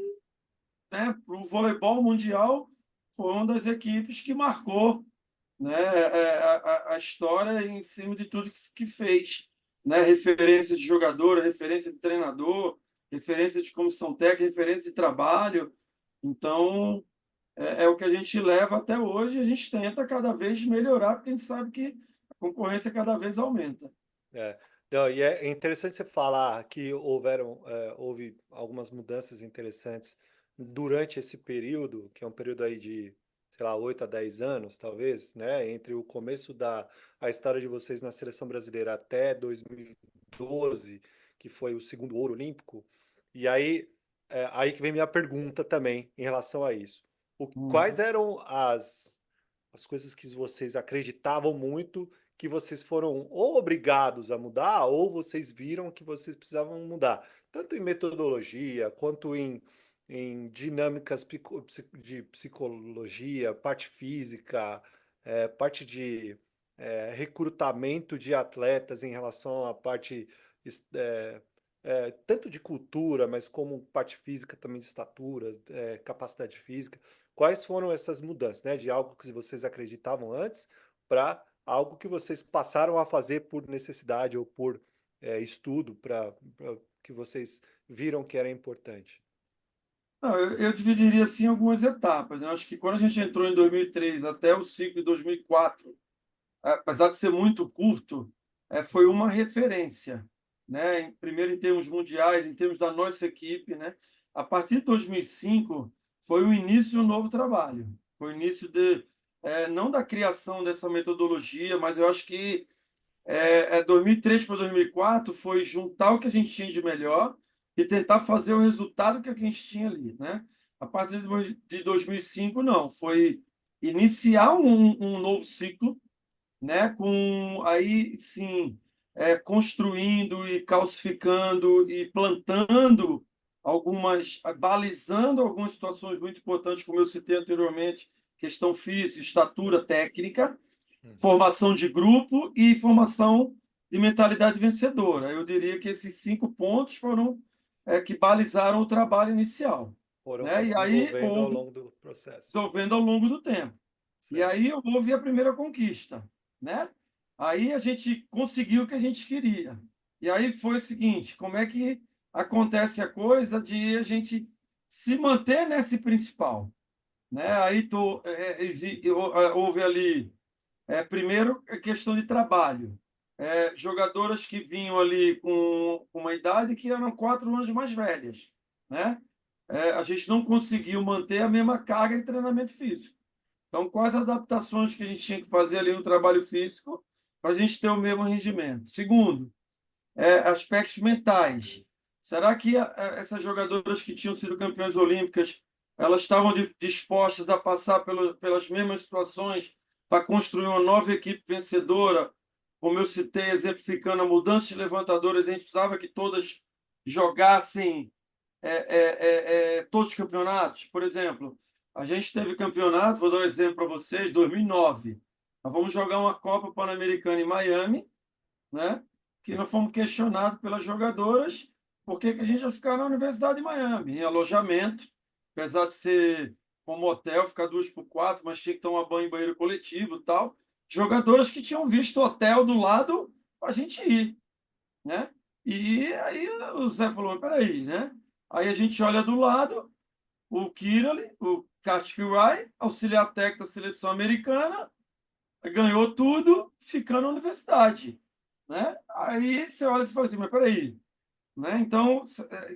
né, o voleibol mundial foi uma das equipes que marcou, né, a história em cima de tudo que fez, né? Referência de jogador, referência de treinador, referência de comissão técnica, referência de trabalho. Então, é o que a gente leva até hoje. A gente tenta cada vez melhorar, porque a gente sabe que a concorrência cada vez aumenta. É. Não, e é interessante você falar que houve algumas mudanças interessantes durante esse período, que é um período aí de, sei lá, 8 a 10 anos, talvez, né? Entre o começo da a história de vocês na seleção brasileira até 2012, que foi o segundo ouro olímpico. E aí, aí que vem minha pergunta também em relação a isso. Quais Uhum. eram as coisas que vocês acreditavam muito que vocês foram ou obrigados a mudar ou vocês viram que vocês precisavam mudar, tanto em metodologia quanto em dinâmicas de psicologia, parte física, parte de recrutamento de atletas em relação à parte tanto de cultura, mas como parte física também de estatura, capacidade física. Quais foram essas mudanças, né? De algo que vocês acreditavam antes para algo que vocês passaram a fazer por necessidade ou por estudo, que vocês viram que era importante. Não, eu dividiria assim em algumas etapas, né? Eu acho que quando a gente entrou em 2003 até o ciclo de 2004, apesar de ser muito curto, foi uma referência, né? Primeiro em termos mundiais, em termos da nossa equipe, né? A partir de 2005 foi o início de um novo trabalho, foi o início não da criação dessa metodologia, mas eu acho que 2003 para 2004 foi juntar o que a gente tinha de melhor e tentar fazer o resultado que a gente tinha ali, né? A partir de 2005, não, foi iniciar um novo ciclo, né? Com aí sim construindo e calcificando e plantando balizando algumas situações muito importantes, como eu citei anteriormente, questão física, estatura, técnica, Uhum. formação de grupo e formação de mentalidade vencedora. Eu diria que esses 5 pontos foram que balizaram o trabalho inicial, Foram se né? E aí desenvolvendo ao houve longo do processo. desenvolvendo ao longo do tempo. E Certo. aí houve a primeira conquista, né? Aí a gente conseguiu o que a gente queria. E aí foi o seguinte, como é que acontece a coisa de a gente se manter nesse principal, né? Aí houve ali primeiro, a questão de trabalho. Jogadoras que vinham ali com uma idade que eram 4 anos mais velhas, né? A gente não conseguiu manter a mesma carga de treinamento físico. Então, quais adaptações que a gente tinha que fazer ali no trabalho físico para a gente ter o mesmo rendimento? Segundo, aspectos mentais. Será que essas jogadoras que tinham sido campeãs olímpicas, elas estavam dispostas a passar pelas mesmas situações para construir uma nova equipe vencedora? Como eu citei, exemplificando a mudança de levantadoras, a gente precisava que todas jogassem todos os campeonatos. Por exemplo, a gente teve campeonato, vou dar um exemplo para vocês, 2009. Nós vamos jogar uma Copa Pan-Americana em Miami, né? Que nós fomos questionados pelas jogadoras por que a gente ia ficar na Universidade de Miami, em alojamento, apesar de ser como hotel, ficar 2 por 4, mas tinha que tomar banho em banheiro coletivo e tal. Jogadoras que tinham visto o hotel do lado para a gente ir, né? E aí o Zé falou, mas peraí, né? Aí a gente olha do lado, o Kirali, o Kashkirai, auxiliar técnico da seleção americana, ganhou tudo ficando na universidade, né? Aí você olha e fala assim, mas peraí, né? Então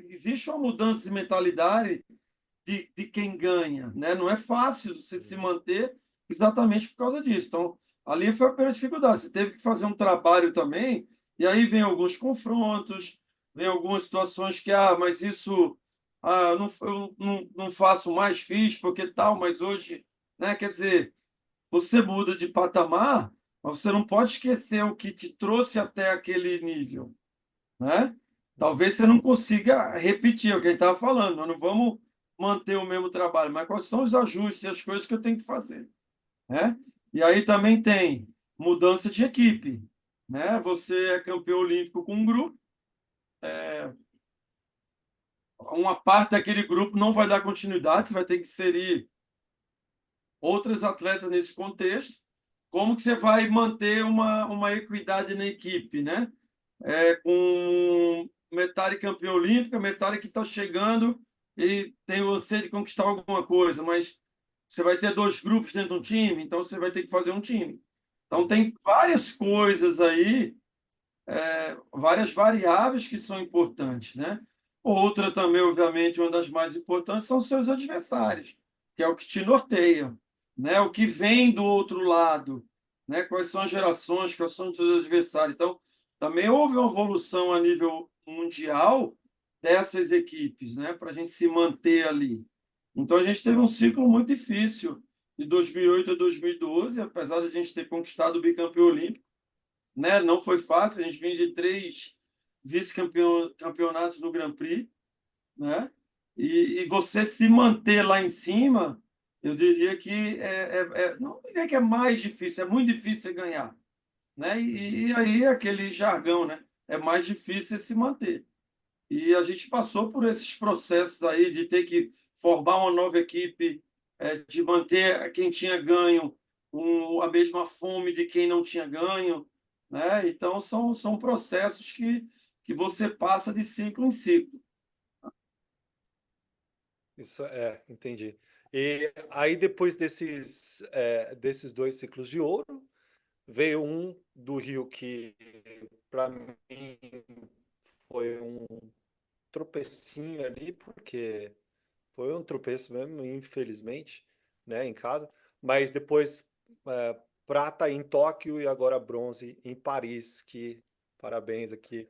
existe uma mudança de mentalidade de quem ganha, né? Não é fácil você se manter exatamente por causa disso. Então ali foi a primeira dificuldade. Você teve que fazer um trabalho também e aí vem alguns confrontos, vem algumas situações que mas isso eu não faço mais, fiz porque tal, mas hoje, né? Quer dizer, você muda de patamar, mas você não pode esquecer o que te trouxe até aquele nível, né? Talvez você não consiga repetir o que a gente estava falando, nós não vamos manter o mesmo trabalho, mas quais são os ajustes e as coisas que eu tenho que fazer, né? E aí também tem mudança de equipe, né? Você é campeão olímpico com um grupo, uma parte daquele grupo não vai dar continuidade, você vai ter que inserir outras atletas nesse contexto. Como que você vai manter uma equidade na equipe, né? Com metade campeã olímpica, metade que está chegando e tem o anseio de conquistar alguma coisa, mas você vai ter 2 grupos dentro de um time, então você vai ter que fazer um time. Então Uhum. tem várias coisas aí várias variáveis que são importantes, né? Outra também, obviamente, uma das mais importantes são os seus adversários, que é o que te norteia, né? O que vem do outro lado, né? Quais são as gerações, quais são os seus adversários. Então, também houve uma evolução a nível mundial dessas equipes, né? Para a gente se manter ali. Então, a gente teve um ciclo muito difícil de 2008 a 2012, apesar de a gente ter conquistado o bicampeão olímpico, né? Não foi fácil, a gente vinha de 3 vice-campeonatos no Grand Prix, né? E você se manter lá em cima, eu diria que não diria que é mais difícil, é muito difícil você ganhar, né? E aí aquele jargão, né? É mais difícil se manter. E a gente passou por esses processos aí de ter que formar uma nova equipe, de manter quem tinha ganho a mesma fome de quem não tinha ganho, né? Então são processos que você passa de ciclo em ciclo. Isso entendi. E aí, depois desses 2 ciclos de ouro, veio um do Rio que, para mim, foi um tropecinho ali, porque foi um tropeço mesmo, infelizmente, né, em casa. Mas depois, prata em Tóquio e agora bronze em Paris, que parabéns aqui,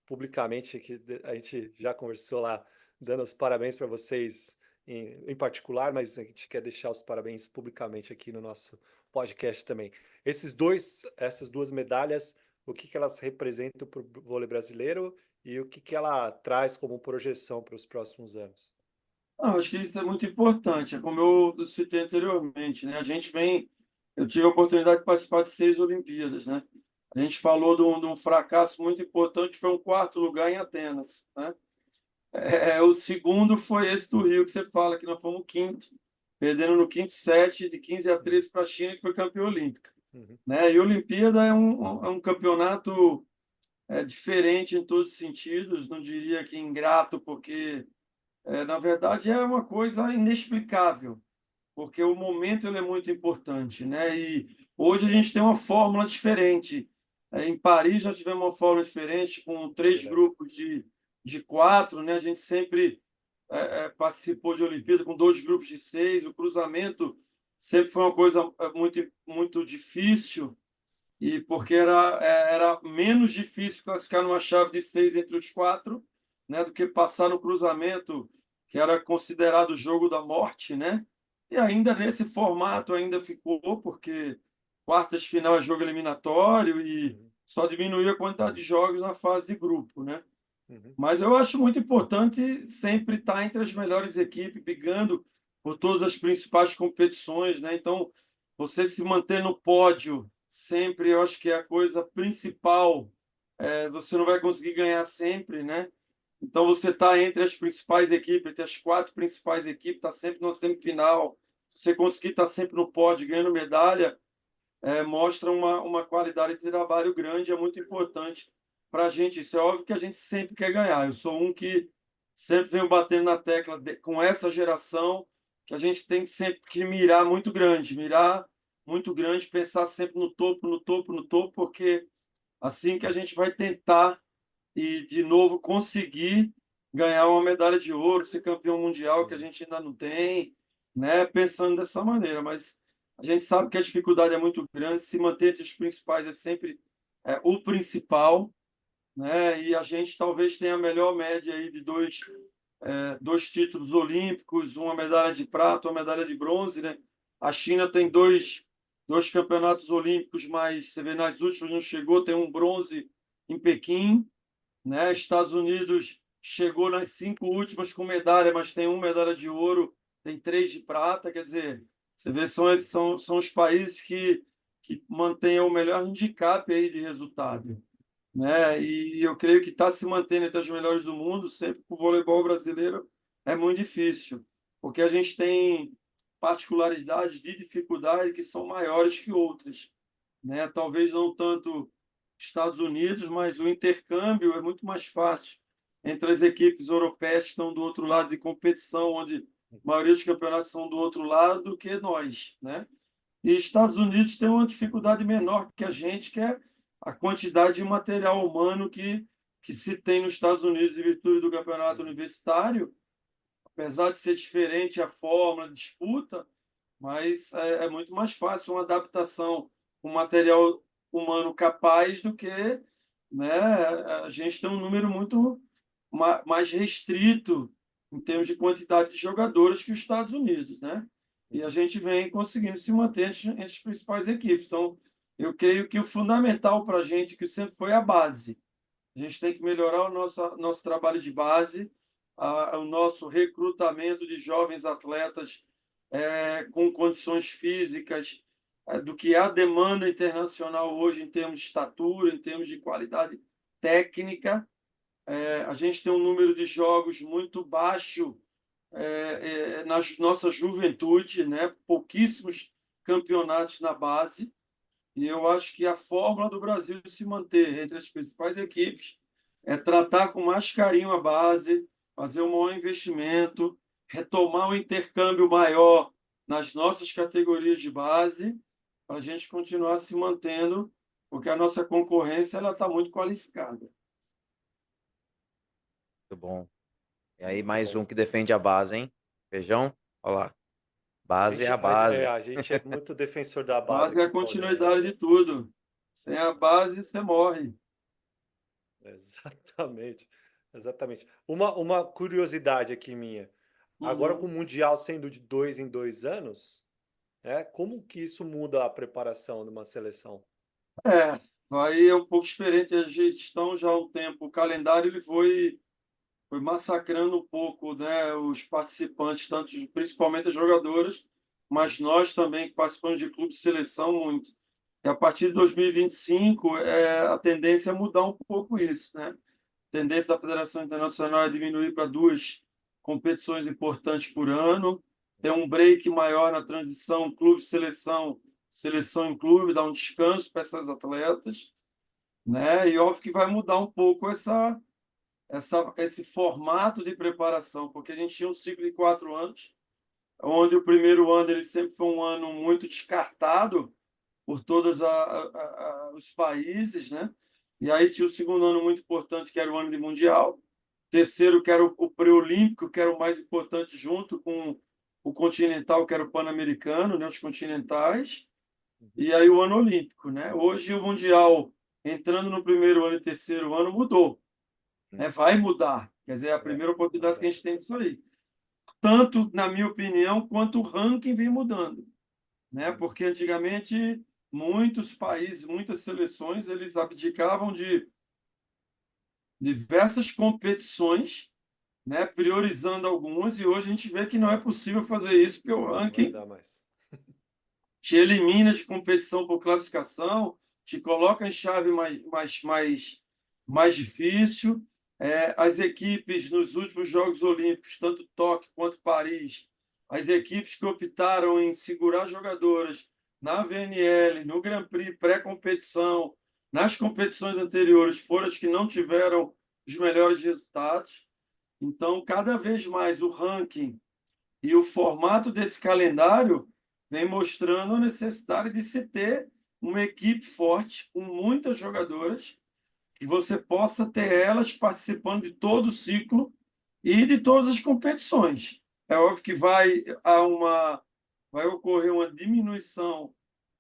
publicamente, que a gente já conversou lá, dando os parabéns para vocês em particular, mas a gente quer deixar os parabéns publicamente aqui no nosso podcast também. Essas duas medalhas, o que elas representam para o vôlei brasileiro e o que ela traz como projeção para os próximos anos? Acho que isso é muito importante, é como eu citei anteriormente, né? Eu tive a oportunidade de participar de 6 Olimpíadas, né? A gente falou de um fracasso muito importante, foi um quarto lugar em Atenas, né? O segundo foi esse do Rio que você fala, que nós fomos quinto, perdendo no quinto set de 15-13 para a China, que foi campeã olímpica, Uhum. né? E a Olimpíada é um campeonato diferente em todos os sentidos, não diria que ingrato, porque na verdade é uma coisa inexplicável, porque o momento ele é muito importante, né? E hoje a gente tem uma fórmula diferente. Em Paris já tivemos uma fórmula diferente, com É 3 verdade. grupos de 4, né? A gente sempre participou de Olimpíada com 2 grupos de 6. O cruzamento sempre foi uma coisa muito, muito difícil, e porque era menos difícil classificar numa chave de 6 entre os 4, né, do que passar no cruzamento, que era considerado o jogo da morte, né? E ainda nesse formato ainda ficou, porque quartas de final é jogo eliminatório e Uhum. só diminuiu a quantidade de jogos na fase de grupo, né? Uhum. Mas eu acho muito importante sempre estar entre as melhores equipes, brigando por todas as principais competições, né? Então, você se manter no pódio sempre, eu acho que é a coisa principal. Você não vai conseguir ganhar sempre, né? Então, você está entre as principais equipes, entre as 4 principais equipes, está sempre na semifinal. Se você conseguir estar sempre no pódio, ganhando medalha, mostra uma qualidade de trabalho grande, é muito importante para a gente. Isso é óbvio que a gente sempre quer ganhar. Eu sou um que sempre venho batendo na tecla com essa geração, que a gente tem sempre que mirar muito grande, pensar sempre no topo, no topo, no topo, porque assim que a gente vai tentar e de novo conseguir ganhar uma medalha de ouro, ser campeão mundial, que a Uhum. gente ainda não tem, né? Pensando dessa maneira, mas a gente sabe que a dificuldade é muito grande, se manter entre os principais é sempre o principal, né? E a gente talvez tenha a melhor média aí de dois títulos olímpicos, uma medalha de prata, uma medalha de bronze, né? A China tem dois campeonatos olímpicos, mas você vê nas últimas não chegou, tem um bronze em Pequim, né? Estados Unidos chegou nas 5 últimas com medalha, mas tem uma medalha de ouro, tem 3 de prata. Quer dizer, você vê, são os países que mantêm o melhor handicap aí de resultado, né? E eu creio que está se mantendo entre as melhores do mundo, sempre para o voleibol brasileiro é muito difícil, porque a gente tem particularidades de dificuldade que são maiores que outras, né? Talvez não tanto Estados Unidos, mas o intercâmbio é muito mais fácil entre as equipes europeias que estão do outro lado de competição, onde a maioria dos campeonatos são do outro lado, do que nós, né? E Estados Unidos tem uma dificuldade menor que a gente, que é a quantidade de material humano que se tem nos Estados Unidos em virtude do campeonato universitário, apesar de ser diferente a forma de disputa, mas é muito mais fácil uma adaptação com material humano capaz do que, né, a gente tem um número muito mais restrito em termos de quantidade de jogadores que os Estados Unidos, né? E a gente vem conseguindo se manter entre as principais equipes. Então, eu creio que o fundamental para a gente que sempre foi a base. A gente tem que melhorar o nosso trabalho de base, o nosso recrutamento de jovens atletas com condições físicas, do que a demanda internacional hoje em termos de estatura, em termos de qualidade técnica. A gente tem um número de jogos muito baixo na nossa juventude, né? Pouquíssimos campeonatos na base. E eu acho que a fórmula do Brasil se manter entre as principais equipes é tratar com mais carinho a base, fazer um maior investimento, retomar um intercâmbio maior nas nossas categorias de base, para a gente continuar se mantendo, porque a nossa concorrência ela está muito qualificada. Muito bom. E aí, Muito mais bom. um que defende a base, hein? Feijão? Olha lá. Base é a base. A gente é muito defensor da base Base é aqui, a Paulinho. continuidade de tudo. Sem a base, você morre. Exatamente, exatamente. Uma curiosidade aqui minha. Agora com o Mundial sendo de 2 em 2 anos, como que isso muda a preparação de uma seleção? Aí é um pouco diferente. A gestão já há um tempo. O calendário ele foi massacrando um pouco, né, os participantes, tanto, principalmente as jogadoras, mas nós também que participamos de clube de seleção muito. E a partir de 2025, a tendência é mudar um pouco isso, né? A tendência da Federação Internacional é diminuir para 2 competições importantes por ano, ter um break maior na transição clube-seleção, seleção em clube, dar um descanso para essas atletas, né? E óbvio que vai mudar um pouco esse formato de preparação, porque a gente tinha um ciclo de 4 anos, onde o primeiro ano ele sempre foi um ano muito descartado por todos os países, né? E aí tinha o segundo ano muito importante, que era o ano de Mundial. Terceiro, que era o pré-olímpico, que era o mais importante, junto com o continental, que era o pan-americano, né? Os continentais. E aí o ano olímpico, né? Hoje o Mundial, entrando no primeiro ano e terceiro ano, mudou, né? Vai mudar. Quer dizer, é a primeira oportunidade que a gente tem disso aí. Tanto, na minha opinião, quanto o ranking vem mudando, né? Porque antigamente muitos países, muitas seleções, eles abdicavam de diversas competições, né? Priorizando algumas, e hoje a gente vê que não é possível fazer isso, porque o Não vai ranking dar mais. te elimina de competição por classificação, te coloca em chave mais difícil. As equipes nos últimos Jogos Olímpicos, tanto Tóquio quanto Paris, as equipes que optaram em segurar jogadoras na VNL, no Grand Prix, pré-competição, nas competições anteriores, foram as que não tiveram os melhores resultados. Então, cada vez mais o ranking e o formato desse calendário vem mostrando a necessidade de se ter uma equipe forte, com muitas jogadoras, que você possa ter elas participando de todo o ciclo e de todas as competições. É óbvio que vai ocorrer uma diminuição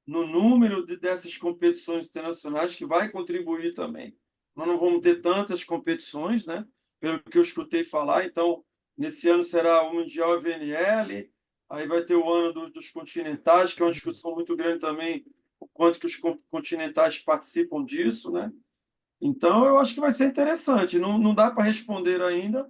no número dessas competições internacionais, que vai contribuir também. Nós não vamos ter tantas competições, né? Pelo que eu escutei falar. Então, nesse ano será o Mundial VNL, aí vai ter o ano dos continentais, que é uma discussão muito grande também, o quanto que os continentais participam disso, né? Então, eu acho que vai ser interessante. Não dá para responder ainda,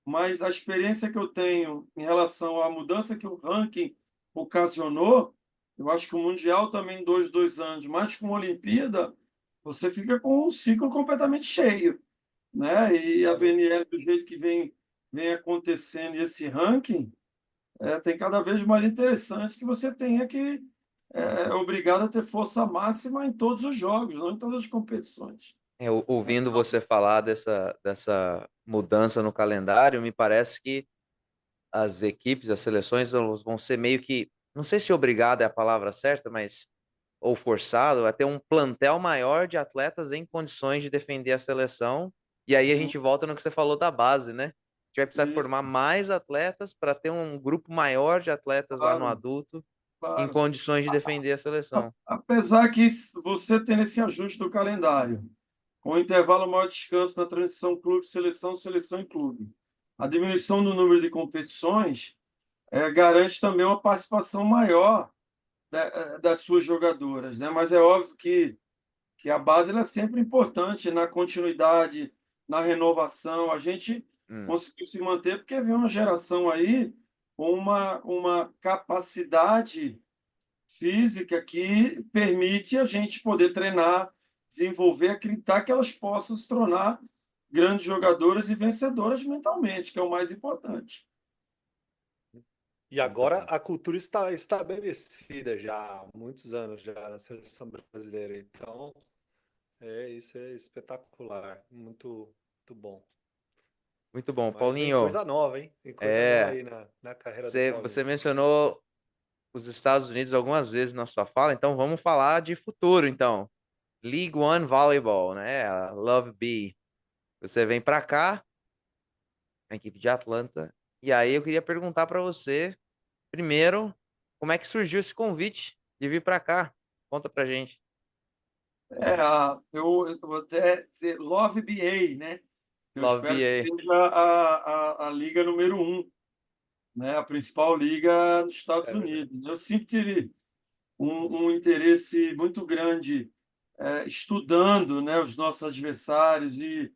mas a experiência que eu tenho em relação à mudança que o ranking ocasionou, eu acho que o Mundial também, 2 anos, mas com a Olimpíada, você fica com um ciclo completamente cheio, né? E a Realmente. VNL, do jeito que vem acontecendo, e esse ranking, tem cada vez mais interessante que você tenha que obrigado a ter força máxima em todos os jogos, não em todas as competições. Ouvindo você falar dessa mudança no calendário, me parece que as equipes, as seleções, elas vão ser meio que, não sei se obrigado é a palavra certa, mas ou forçado a ter um plantel maior de atletas em condições de defender a seleção. E aí a Sim, gente volta no que você falou da base, né? A gente vai precisar isso, formar mais atletas para ter um grupo maior de atletas lá no claro, adulto em claro. condições de defender a seleção. Apesar que você tem esse ajuste do calendário, com o intervalo maior descanso na transição clube-seleção, seleção e clube. A diminuição do número de competições garante também uma participação maior das suas jogadoras, né? Mas é óbvio que a base ela é sempre importante na continuidade, na renovação. A gente Hum, conseguiu se manter porque veio uma geração aí com uma capacidade física que permite a gente poder treinar, desenvolver, acreditar que elas possam se tornar grandes jogadoras e vencedoras mentalmente, que é o mais importante. E muito agora bom. a cultura está estabelecida já há muitos anos já na seleção brasileira. Então, isso é espetacular, muito bom. Muito bom. Mas vem Paulinho, coisa nova, hein? Tem coisa nova é, aí na carreira do você Paulinho. mencionou os Estados Unidos algumas vezes na sua fala, então vamos falar de futuro, então. League One Volleyball, né? A Love B. Você vem para cá, a equipe de Atlanta, e aí eu queria perguntar para você, primeiro, como é que surgiu esse convite de vir para cá? Conta pra gente. Eu vou até dizer Love BA, né? Eu Love espero que BA. seja a liga número um, né? A principal liga dos Estados É verdade. Unidos. Eu sempre tive um interesse muito grande estudando, né, os nossos adversários e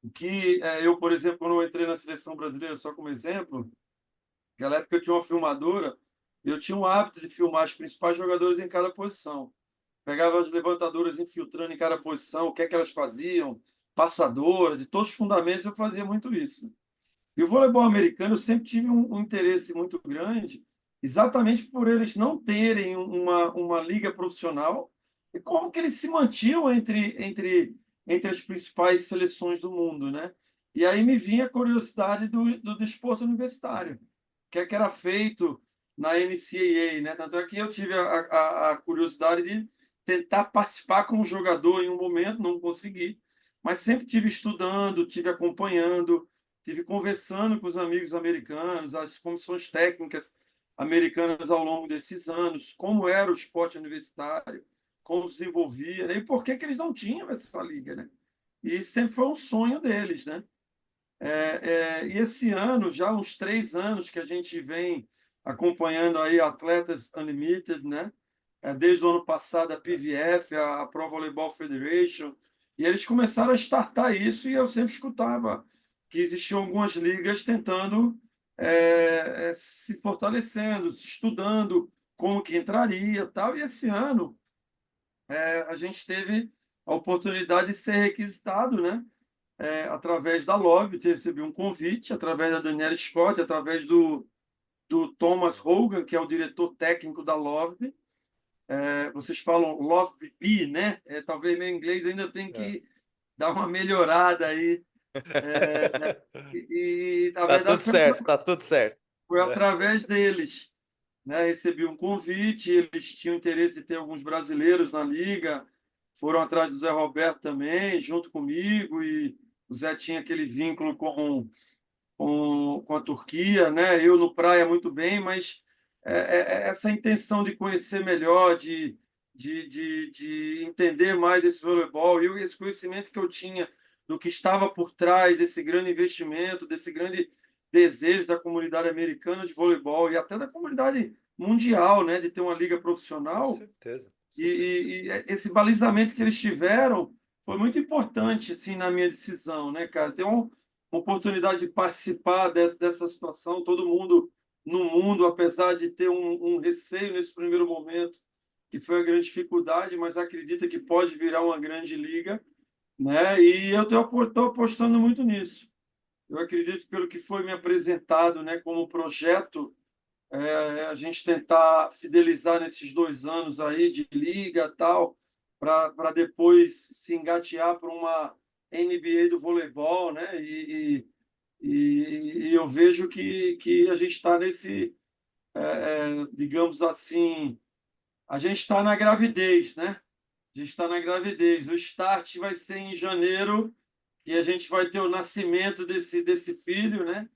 o que eu, por exemplo, quando eu entrei na seleção brasileira, só como exemplo, naquela época eu tinha uma filmadora, eu tinha um hábito de filmar os principais jogadores em cada posição. Pegava as levantadoras infiltrando em cada posição, o que é que elas faziam, passadoras e todos os fundamentos, eu fazia muito isso. E o voleibol americano eu sempre tive um interesse muito grande, exatamente por eles não terem uma liga profissional e como que eles se mantinham entre as principais seleções do mundo, né? E aí me vinha a curiosidade do desporto universitário, o que era feito na NCAA, né? Tanto é que eu tive a curiosidade de tentar participar como jogador em um momento, não consegui, mas sempre tive estudando, tive acompanhando, tive conversando com os amigos americanos, as comissões técnicas americanas ao longo desses anos, como era o esporte universitário, como se desenvolvia, né? E por que eles não tinham essa liga, né? E sempre foi um sonho deles, né? E esse ano, já há uns 3 anos que a gente vem acompanhando aí Atletas Unlimited, né? Desde o ano passado a PVF, a Pro Volleyball Federation, e eles começaram a startar isso e eu sempre escutava que existiam algumas ligas tentando se fortalecendo, estudando como que entraria, tal. E esse ano a gente teve a oportunidade de ser requisitado, né? Através da Love, recebi um convite, através da Daniela Scott, através do Thomas Nossa. Hogan, que é o diretor técnico da Love. Vocês falam Love B, né? Talvez meu inglês ainda tem É. que dar uma melhorada aí. Na Tá tudo verdade, certo, tá tudo certo. foi É. através deles, né? Recebi um convite, eles tinham interesse de ter alguns brasileiros na liga, foram atrás do Zé Roberto também, junto comigo, e o Zé tinha aquele vínculo com a Turquia, né? Eu no praia muito bem, mas essa intenção de conhecer melhor, de entender mais esse voleibol e esse conhecimento que eu tinha do que estava por trás desse grande investimento, desse grande desejo da comunidade americana de voleibol e até da comunidade mundial, né, de ter uma liga Com profissional. certeza, com E, certeza. esse balizamento que eles tiveram foi muito importante assim na minha decisão, né, cara? Ter uma oportunidade de participar dessa situação, todo mundo no mundo, apesar de ter um receio nesse primeiro momento, que foi a grande dificuldade, mas acredita que pode virar uma grande liga, né? E eu estou apostando muito nisso. Eu acredito, pelo que foi me apresentado, né, como projeto, a gente tentar fidelizar nesses 2 anos aí de liga tal, para depois se engatear para uma NBA do voleibol, né? E eu vejo que a gente está nesse, digamos assim, A gente está na gravidez, né? A gente está na gravidez. O start vai ser em janeiro, que a gente vai ter o nascimento desse filho, né?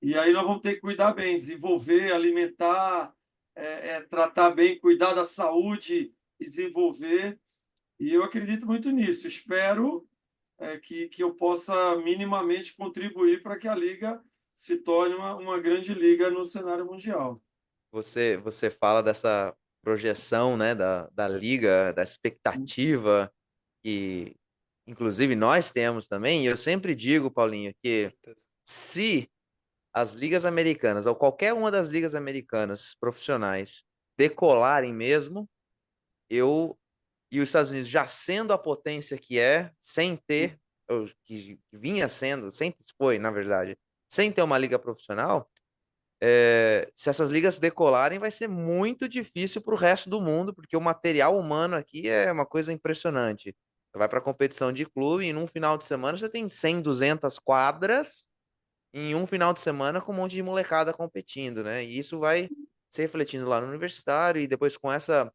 E aí nós vamos ter que cuidar bem, desenvolver, alimentar, tratar bem, cuidar da saúde e desenvolver. E eu acredito muito nisso. Espero que eu possa minimamente contribuir para que a liga se torne uma grande liga no cenário mundial. Você fala dessa projeção, né, da liga, da expectativa que, inclusive, nós temos também. E eu sempre digo, Paulinho, que se as ligas americanas, ou qualquer uma das ligas americanas profissionais, decolarem mesmo, eu e os Estados Unidos já sendo a potência que é, sem ter, ou que vinha sendo, sempre foi, na verdade, sem ter uma liga profissional, se essas ligas decolarem, vai ser muito difícil para o resto do mundo, porque o material humano aqui é uma coisa impressionante. Você vai para a competição de clube e num final de semana você tem 100, 200 quadras em um final de semana com um monte de molecada competindo, né? E isso vai se refletindo lá no universitário e depois com essa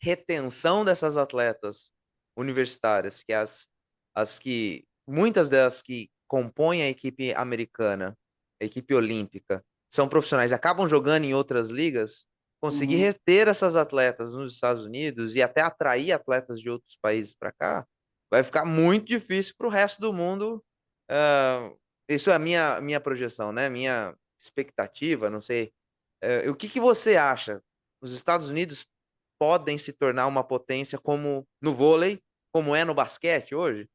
retenção dessas atletas universitárias, que as que muitas das que compõem a equipe americana, a equipe olímpica, são profissionais e acabam jogando em outras ligas, conseguir Uhum. reter essas atletas nos Estados Unidos e até atrair atletas de outros países para cá, vai ficar muito difícil para o resto do mundo. Isso é a minha projeção, né? Minha expectativa, não sei. O que que você acha? Os Estados Unidos podem se tornar uma potência como no vôlei, como é no basquete hoje?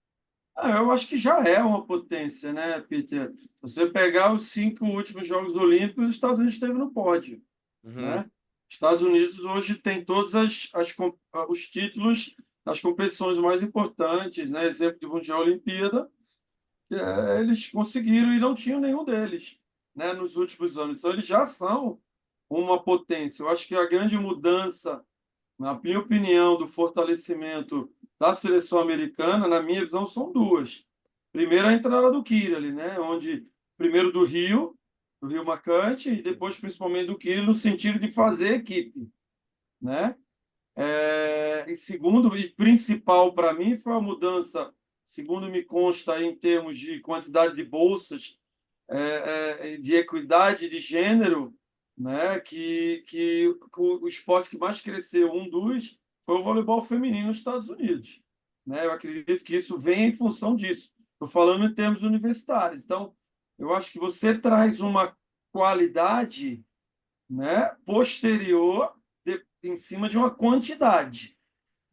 Eu acho que já é uma potência, né, Peter? Se você pegar os 5 últimos Jogos Olímpicos, os Estados Unidos esteve no pódio, Uhum. né? Os Estados Unidos hoje tem todos os títulos das competições mais importantes, né? Exemplo de Mundial Olimpíada, eles conseguiram e não tinham nenhum deles, né, nos últimos anos. Então, eles já são uma potência. Eu acho que a grande mudança, na minha opinião, do fortalecimento da seleção americana, na minha visão, são duas. Primeiro, a entrada do Kyrgios, né, onde primeiro do Rio Marcante, e depois principalmente do Kyrgios no sentido de fazer equipe, né? E segundo e principal para mim foi a mudança, segundo me consta, em termos de quantidade de bolsas, de equidade de gênero, né? Que o esporte que mais cresceu, um dos, foi o voleibol feminino nos Estados Unidos, né? Eu acredito que isso vem em função disso. Estou falando em termos universitários. Então, eu acho que você traz uma qualidade, né, posterior em cima de uma quantidade,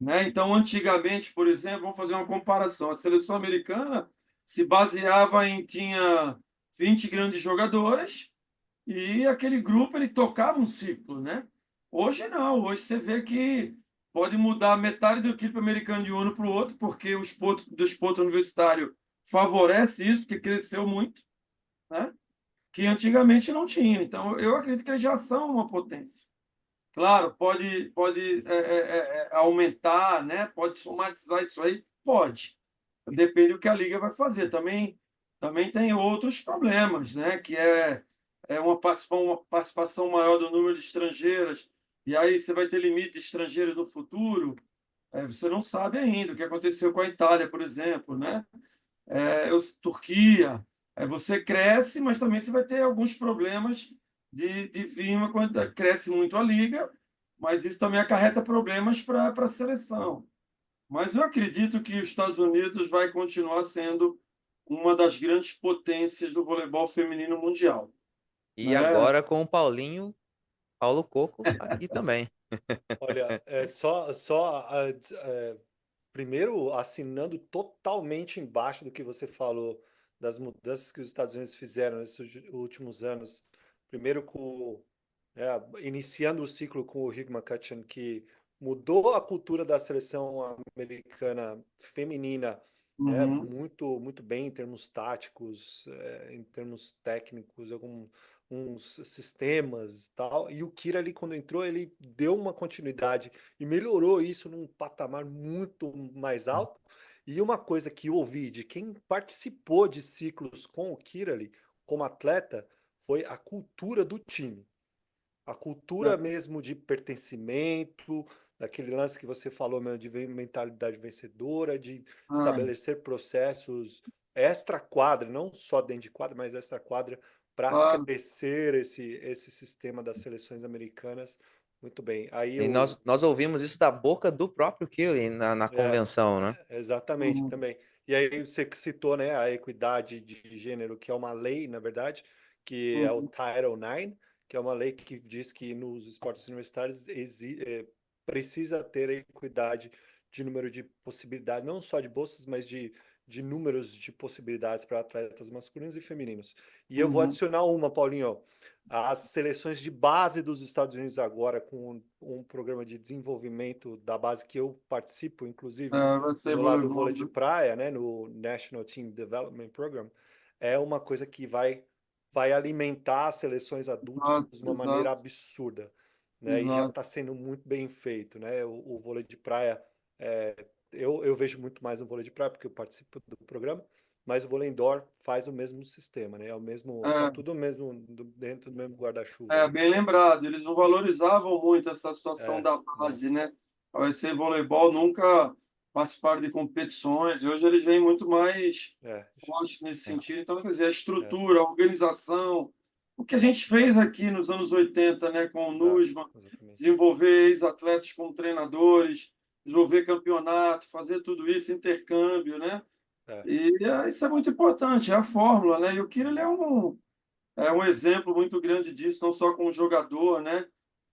né? Então, antigamente, por exemplo, vamos fazer uma comparação. A seleção americana se baseava em tinha 20 grandes jogadores e aquele grupo ele tocava um ciclo, né? Hoje não, hoje você vê que pode mudar metade do equipe americano de um ano para o outro, porque o esporte universitário favorece isso, porque cresceu muito, né? Que antigamente não tinha. Então, eu acredito que eles já são uma potência. Claro, pode aumentar, né? Pode somatizar isso aí? Pode. Depende do que a liga vai fazer. Também tem outros problemas, né? Que é uma participação maior do número de estrangeiras, e aí você vai ter limite de estrangeiros no futuro. Você não sabe ainda o que aconteceu com a Itália, por exemplo, né? Turquia. Você cresce, mas também você vai ter alguns problemas de firma quando cresce muito a liga, mas isso também acarreta problemas para a seleção. Mas eu acredito que os Estados Unidos vai continuar sendo uma das grandes potências do voleibol feminino mundial, E né? agora com o Paulinho, Paulo Coco aqui também. Olha, primeiro assinando totalmente embaixo do que você falou das mudanças que os Estados Unidos fizeram nesses últimos anos. Primeiro iniciando o ciclo com o Rick McCutcheon, que mudou a cultura da seleção americana feminina, Uhum. muito muito bem em termos táticos, em termos técnicos, uns sistemas e tal. E o Kira ali quando entrou, ele deu uma continuidade e melhorou isso num patamar muito mais alto. E uma coisa que eu ouvi de quem participou de ciclos com o Kira ali, como atleta, foi a cultura do time. A cultura mesmo de pertencimento, daquele lance que você falou mesmo de mentalidade vencedora, de Ah, estabelecer processos extra-quadra, não só dentro de quadra, mas extra-quadra, para claro. crescer esse sistema das seleções americanas. Muito bem. Aí E eu. nós ouvimos isso da boca do próprio Killian na É, convenção, né? exatamente, Uhum, também. E aí você citou, né, a equidade de gênero, que é uma lei, na verdade, que é o uhum, Title IX, que é uma lei que diz que nos esportes universitários precisa ter equidade de número de possibilidades, não só de bolsas, mas de números de possibilidades para atletas masculinos e femininos. E eu vou uhum. adicionar uma, Paulinho. As seleções de base dos Estados Unidos agora, com um programa de desenvolvimento da base que eu participo, inclusive, Vai ser no lado do voleibol, vôlei de né? praia, né, no National Team Development Program, é uma coisa que vai alimentar as seleções adultas Exato, de uma maneira exato, absurda, né, e já exato. está sendo muito bem feito, né, o vôlei de praia, é, eu vejo muito mais no vôlei de praia porque eu participo do programa, mas o vôlei indoor faz o mesmo sistema, né, é o mesmo, tá É, tudo mesmo dentro do mesmo guarda-chuva, né. bem lembrado. Eles não valorizavam muito essa situação É, da não, base, né? Ao ser voleibol, nunca participaram de competições. E hoje eles vêm muito mais é, fortes nesse É. sentido. Então, quer dizer, a é, estrutura, a organização, o que a gente fez aqui nos anos 80, né, com o exato, NUSMA, exatamente. desenvolver ex-atletas como treinadores, desenvolver campeonato, fazer tudo isso, intercâmbio, né? É, E isso é muito importante, é a fórmula, né? E o Kira, ele é um exemplo muito grande disso, não só como jogador, né?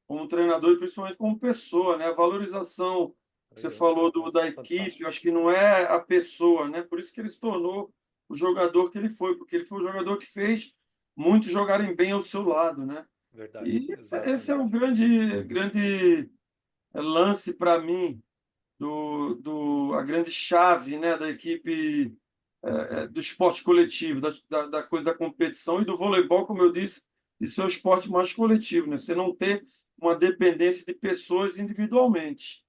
Como treinador e principalmente como pessoa, né? A valorização que você falou da equipe, eu fantástico, acho que não é a pessoa, né? Por isso que ele se tornou o jogador que ele foi, porque ele foi o jogador que fez muitos jogarem bem ao seu lado, né? verdade, E esse é o exatamente. grande lance para mim a grande chave, né, da equipe do esporte coletivo, da coisa da competição e do voleibol, como eu disse, de ser o esporte mais coletivo, né? Você não ter uma dependência de pessoas individualmente,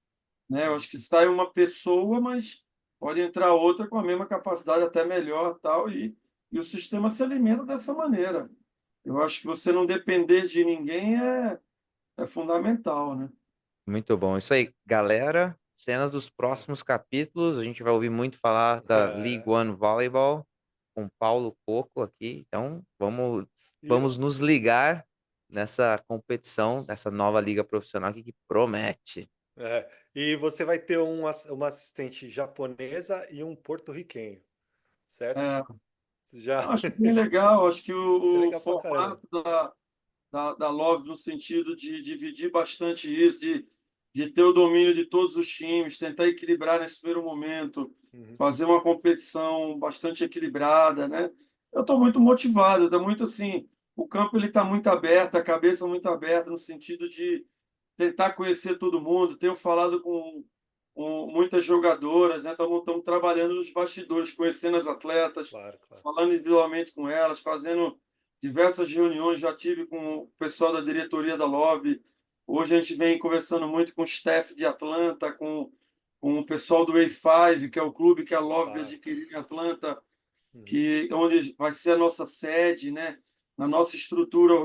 né? Eu acho que sai uma pessoa, mas pode entrar outra com a mesma capacidade, até melhor, tal, e o sistema se alimenta dessa maneira. Eu acho que você não depender de ninguém é fundamental, né? Muito bom. Isso aí, galera. Cenas dos próximos capítulos. A gente vai ouvir muito falar da League É, One Volleyball com Paulo Coco aqui. Então, e, vamos nos ligar nessa competição, nessa nova liga profissional aqui que promete. e você vai ter uma assistente japonesa e um porto-riquenho, certo? É, Já, eu acho bem legal, acho que isso é o legal pra caramba. formato da Love no sentido de dividir bastante isso, de ter o domínio de todos os times, tentar equilibrar nesse primeiro momento, Uhum, fazer uma competição bastante equilibrada, né? Eu estou muito motivado, está muito assim, o campo ele está muito aberto, a cabeça muito aberta no sentido de tentar conhecer todo mundo. Tenho falado com muitas jogadoras, né? Estamos trabalhando nos bastidores, conhecendo as atletas, claro, claro. falando individualmente com elas, fazendo diversas reuniões. Já tive com o pessoal da diretoria da Lobby. Hoje a gente vem conversando muito com o staff de Atlanta, com o pessoal do A5, que é o clube que a Lobby Claro. adquiriu em Atlanta, Uhum. que onde vai ser a nossa sede, né? Na nossa estrutura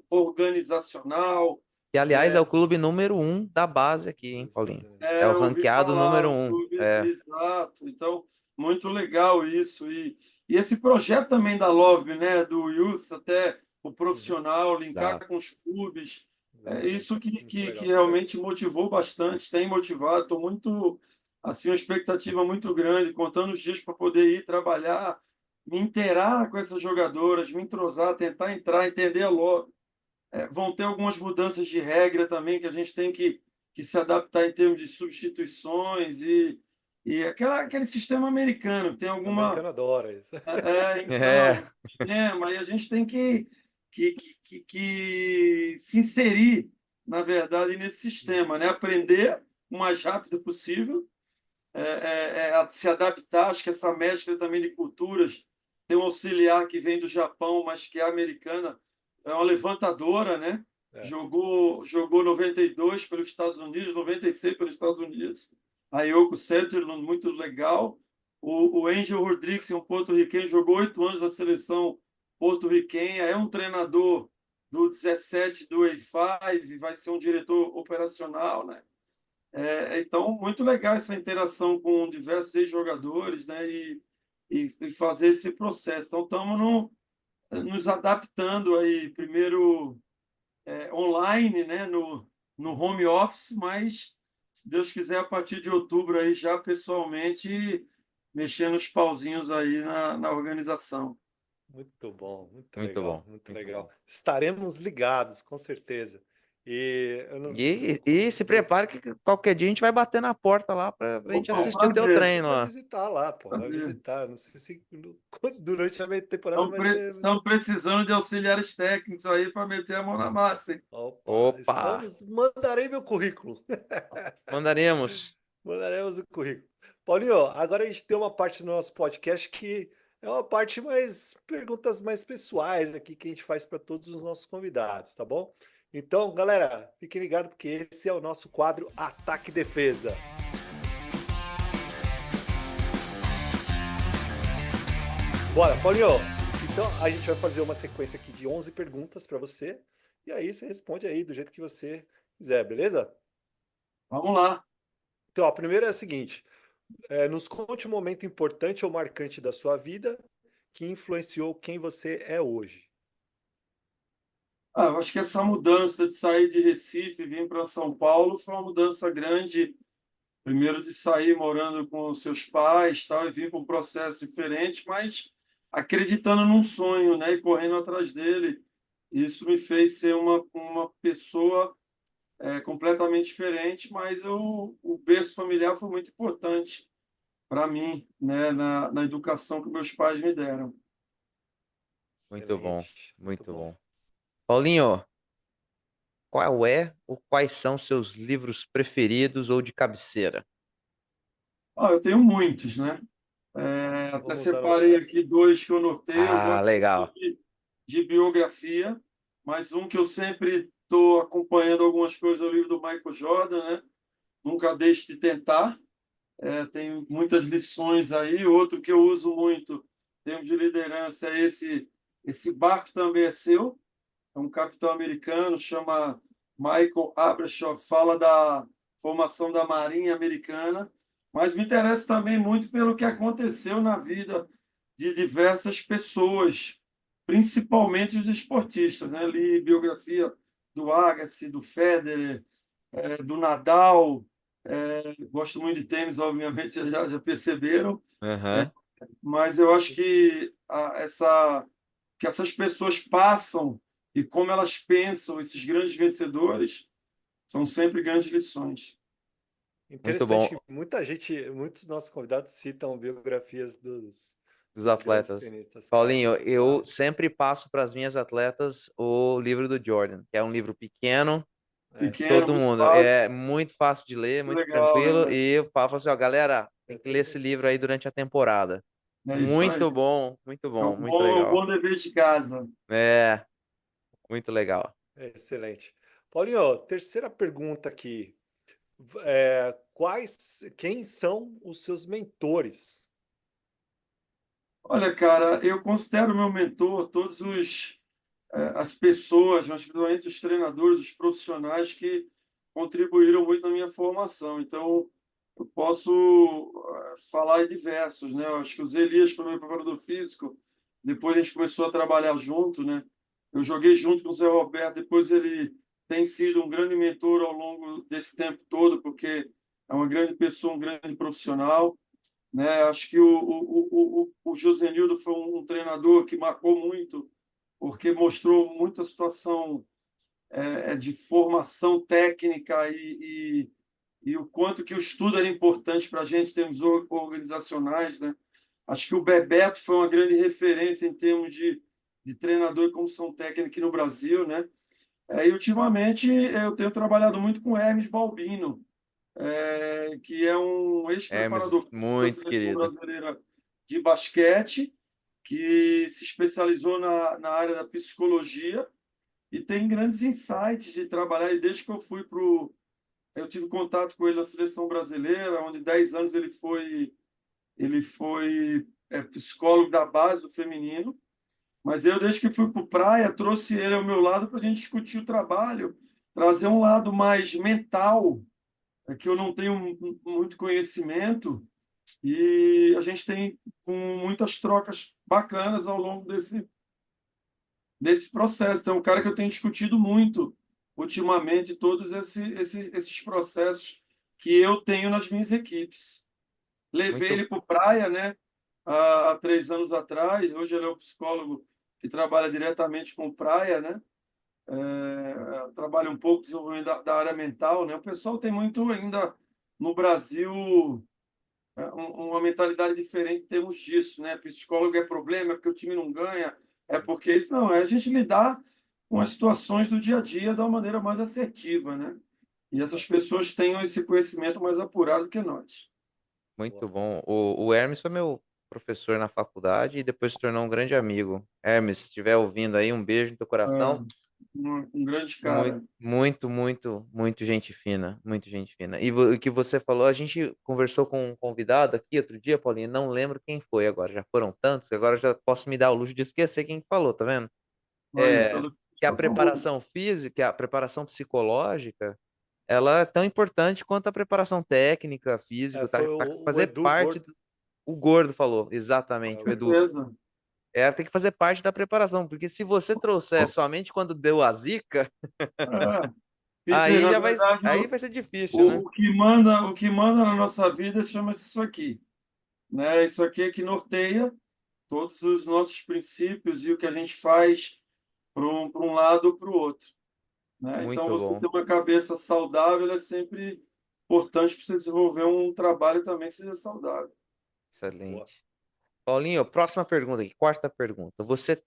organizacional. Que, aliás, é o clube número 1 da base aqui, hein, Dos Estados Paulinho? Unidos. É É, o eu ouvi ranqueado falar, número o 1. clube, É. exato. Então, muito legal isso. E esse projeto também da Love, né, do Youth até o Uhum. profissional, linkar com Exato. os clubes, é isso Exatamente. Muito que legal. realmente motivou bastante, tem motivado. Estou muito, assim, uma expectativa muito grande, contando os dias para poder ir trabalhar, me inteirar com essas jogadoras, me entrosar, tentar entrar, entender a Love. Vão ter algumas mudanças de regra também que a gente tem que se adaptar em termos de substituições e aquele sistema americano, que tem O alguma. americano adora isso. Então, É. sistema, e a gente tem que se inserir, na verdade, nesse Uhum. sistema, né? Aprender o mais rápido possível, a se adaptar. Acho que essa mescla também de culturas, tem um auxiliar que vem do Japão, mas que é americana, é uma levantadora, né? É, Jogou 92 pelos Estados Unidos, 96 pelos Estados Unidos. A Yoko Sutherland, muito legal. O Angel Rodrigues, um porto-riquenho, jogou 8 anos na seleção porto-riquenha, é um treinador do 17 do A5, vai ser um diretor operacional, né? Então, muito legal essa interação com diversos ex-jogadores, né? E fazer esse processo. Então, estamos nos adaptando aí, primeiro online, né? No home office, mas, se Deus quiser, a partir de outubro aí já pessoalmente mexendo os pauzinhos aí na organização. Muito bom, muito Muito legal, bom, muito muito legal. bom. Estaremos ligados, com certeza. E eu não sei se E se prepare que qualquer dia a gente vai bater na porta lá pra gente Opa, um assistir o teu prazer, treino vai lá. visitar lá, pô, vai prazer. visitar. Não sei se durante a temporada vai ser. Estão precisando de auxiliares técnicos aí para meter a mão na massa, hein? Opa, Opa! mandarei meu currículo. Mandaremos. Mandaremos o currículo. Paulinho, agora a gente tem uma parte do nosso podcast que é uma parte mais perguntas mais pessoais aqui que a gente faz para todos os nossos convidados, tá bom? Então, galera, fiquem ligados porque esse é o nosso quadro Ataque e Defesa. Bora, Paulinho. Então, a gente vai fazer uma sequência aqui de 11 perguntas para você e aí você responde aí do jeito que você quiser, beleza? Vamos lá. Então, a primeira é a seguinte: nos conte um momento importante ou marcante da sua vida que influenciou quem você é hoje. Eu acho que essa mudança de sair de Recife e vir para São Paulo foi uma mudança grande. Primeiro de sair morando com os seus pais, tal, e vir para um processo diferente, mas acreditando num sonho, né, e correndo atrás dele. Isso me fez ser uma pessoa completamente diferente, mas o berço familiar foi muito importante para mim, né, na educação que meus pais me deram. Muito bom, Excelente, muito muito bom. bom. Paulinho, qual é ou quais são seus livros preferidos ou de cabeceira? Eu tenho muitos, né? Até Vamos separei anotar. aqui dois que eu notei. Eu Ah, gosto muito legal. de biografia, mas um que eu sempre estou acompanhando algumas coisas do livro do Michael Jordan, né? Nunca deixe de tentar. Tem muitas lições aí. Outro que eu uso muito, em termos de liderança, é esse barco também é seu. É um capitão americano, chama Michael Abrashoff, fala da formação da Marinha Americana, mas me interessa também muito pelo que aconteceu na vida de diversas pessoas, principalmente os esportistas, né? Li biografia do Agassi, do Federer, do Nadal, gosto muito de tênis, obviamente, já perceberam, Aham. mas eu acho que que essas pessoas passam e como elas pensam, esses grandes vencedores, são sempre grandes lições. Muito Interessante bom. que muitos dos nossos convidados citam biografias Dos dos grandes atletas. tenistas, cara. Paulinho, eu Ah, sempre passo para as minhas atletas o livro do Jordan, que é um livro pequeno, é, Pequeno, todo muito mundo. fácil, É muito fácil de ler, muito muito legal, tranquilo. E eu falo assim, ó, galera, tem eu que ler tenho. esse livro aí durante a temporada. é isso aí. Muito É bom, muito legal. um bom dever de casa. É, muito legal. Excelente. Paulinho, terceira pergunta aqui. Quem são os seus mentores? Olha, cara, eu considero meu mentor todos as pessoas, mas principalmente os treinadores, os profissionais que contribuíram muito na minha formação. Então, eu posso falar em diversos, né? Eu acho que o Zé Elias foi meu preparador físico, depois a gente começou a trabalhar junto, né? Eu joguei junto com o Zé Roberto, depois ele tem sido um grande mentor ao longo desse tempo todo, porque é uma grande pessoa, um grande profissional, né? Acho que o Josenildo foi um treinador que marcou muito, porque mostrou muita situação de formação técnica e o quanto que o estudo era importante para a gente, em termos organizacionais, né? Acho que o Bebeto foi uma grande referência em termos de treinador e comissão técnica aqui no Brasil, né? E ultimamente eu tenho trabalhado muito com Hermes Balbino, que é um Hermes, ex-preparador físico da muito seleção querido. brasileira de basquete, que se especializou na área da psicologia e tem grandes insights de trabalhar. E desde que eu tive contato com ele na seleção brasileira, onde 10 anos ele foi psicólogo da base do feminino. Mas eu, desde que fui para praia, trouxe ele ao meu lado para a gente discutir o trabalho, trazer um lado mais mental, que eu não tenho muito conhecimento, e a gente tem com muitas trocas bacanas ao longo desse processo. Então, é um cara que eu tenho discutido muito ultimamente, todos esses processos que eu tenho nas minhas equipes. Levei Muito, ele para praia, né? Há 3 anos atrás. Hoje ele é o psicólogo que trabalha diretamente com praia, né? Trabalha um pouco desenvolvimento da área mental, né? O pessoal tem muito ainda no Brasil uma mentalidade diferente em termos disso, né? Psicólogo é problema, é porque o time não ganha, é porque isso não, é a gente lidar com as situações do dia a dia de uma maneira mais assertiva, né? E essas pessoas tenham esse conhecimento mais apurado que nós. muito bom. O Hermes foi meu professor na faculdade e depois se tornou um grande amigo. Hermes, se estiver ouvindo aí, um beijo no teu É, coração. um grande Muito, cara. muito, muito, muito gente fina, muito gente fina. E o que você falou, a gente conversou com um convidado aqui outro dia, Paulinho, não lembro quem foi agora, já foram tantos, que agora eu já posso me dar o luxo de esquecer quem falou, tá vendo? Aí, É, pelo que a por favor. preparação física, a preparação psicológica, ela é tão importante quanto a preparação técnica, física, Foi o fazer Edu parte, Gordo. o Gordo falou, É, exatamente, o o Edu. Certeza. Tem que fazer parte da preparação, porque se você trouxer somente quando deu a zica, É, Peter, aí na já vai, verdade, aí vai ser difícil, né? o que manda na nossa vida chama-se isso aqui, né? Isso aqui é que norteia todos os nossos princípios e o que a gente faz para um lado ou para o outro, né? Então, Muito você bom. ter uma cabeça saudável é sempre importante para você desenvolver um trabalho também que seja saudável. boa. Excelente. Paulinho, próxima pergunta aqui, quarta pergunta. Você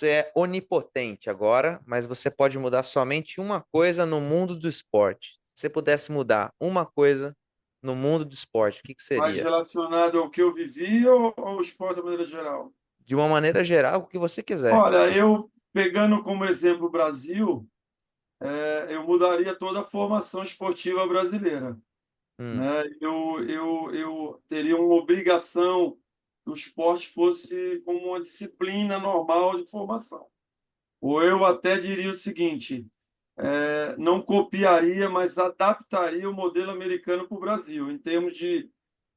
é onipotente agora, mas você pode mudar somente uma coisa no mundo do esporte. Se você pudesse mudar uma coisa no mundo do esporte, o que que Mais seria? relacionado ao que eu vivi ou ao esporte de maneira geral? De uma maneira geral, o que você quiser. Olha, eu pegando como exemplo o Brasil, eu mudaria toda a formação esportiva brasileira, Hum, né? Eu teria uma obrigação que o esporte fosse como uma disciplina normal de formação. Ou eu até diria o seguinte, não copiaria, mas adaptaria o modelo americano para o Brasil, em termos de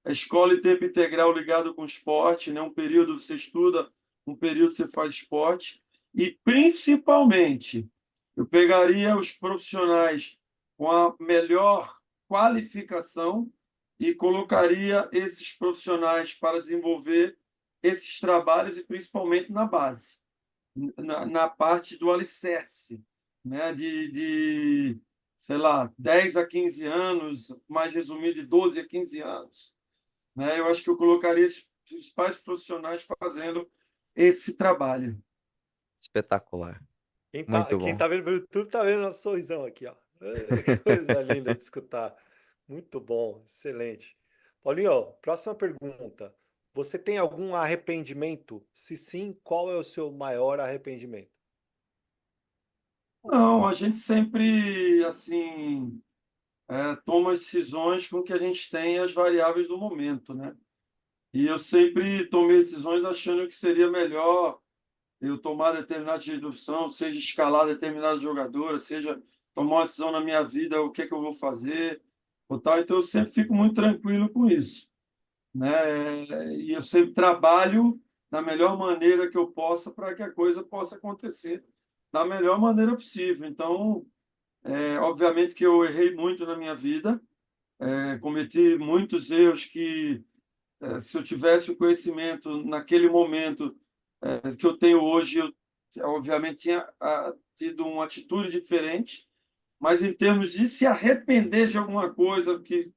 escola e tempo integral ligado com esporte, né? Um período você estuda, um período você faz esporte, e principalmente eu pegaria os profissionais com a melhor qualificação e colocaria esses profissionais para desenvolver esses trabalhos e principalmente na base, na parte do alicerce, né? Sei lá, 10 a 15 anos, mais resumido, de 12 a 15 anos, né? Eu acho que eu colocaria esses principais profissionais fazendo esse trabalho. espetacular. Quem tá, Muito quem bom. tá vendo pelo YouTube tá vendo nosso sorrisão aqui, ó. Que coisa linda de escutar. Muito bom, excelente. Paulinho, próxima pergunta. Você tem algum arrependimento? Se sim, qual é o seu maior arrependimento? Não, a gente sempre assim toma as decisões com o que a gente tem e as variáveis do momento, né? E eu sempre tomei decisões achando que seria melhor eu tomar determinada direção, seja escalar determinada jogadora, seja tomar uma decisão na minha vida, o que é que eu vou fazer, ou tal. Então eu sempre fico muito tranquilo com isso, né? E eu sempre trabalho da melhor maneira que eu possa para que a coisa possa acontecer da melhor maneira possível. Então, obviamente que eu errei muito na minha vida, cometi muitos erros que, se eu tivesse o conhecimento naquele momento que eu tenho hoje, eu obviamente tinha tido uma atitude diferente, mas em termos de se arrepender de alguma coisa, porque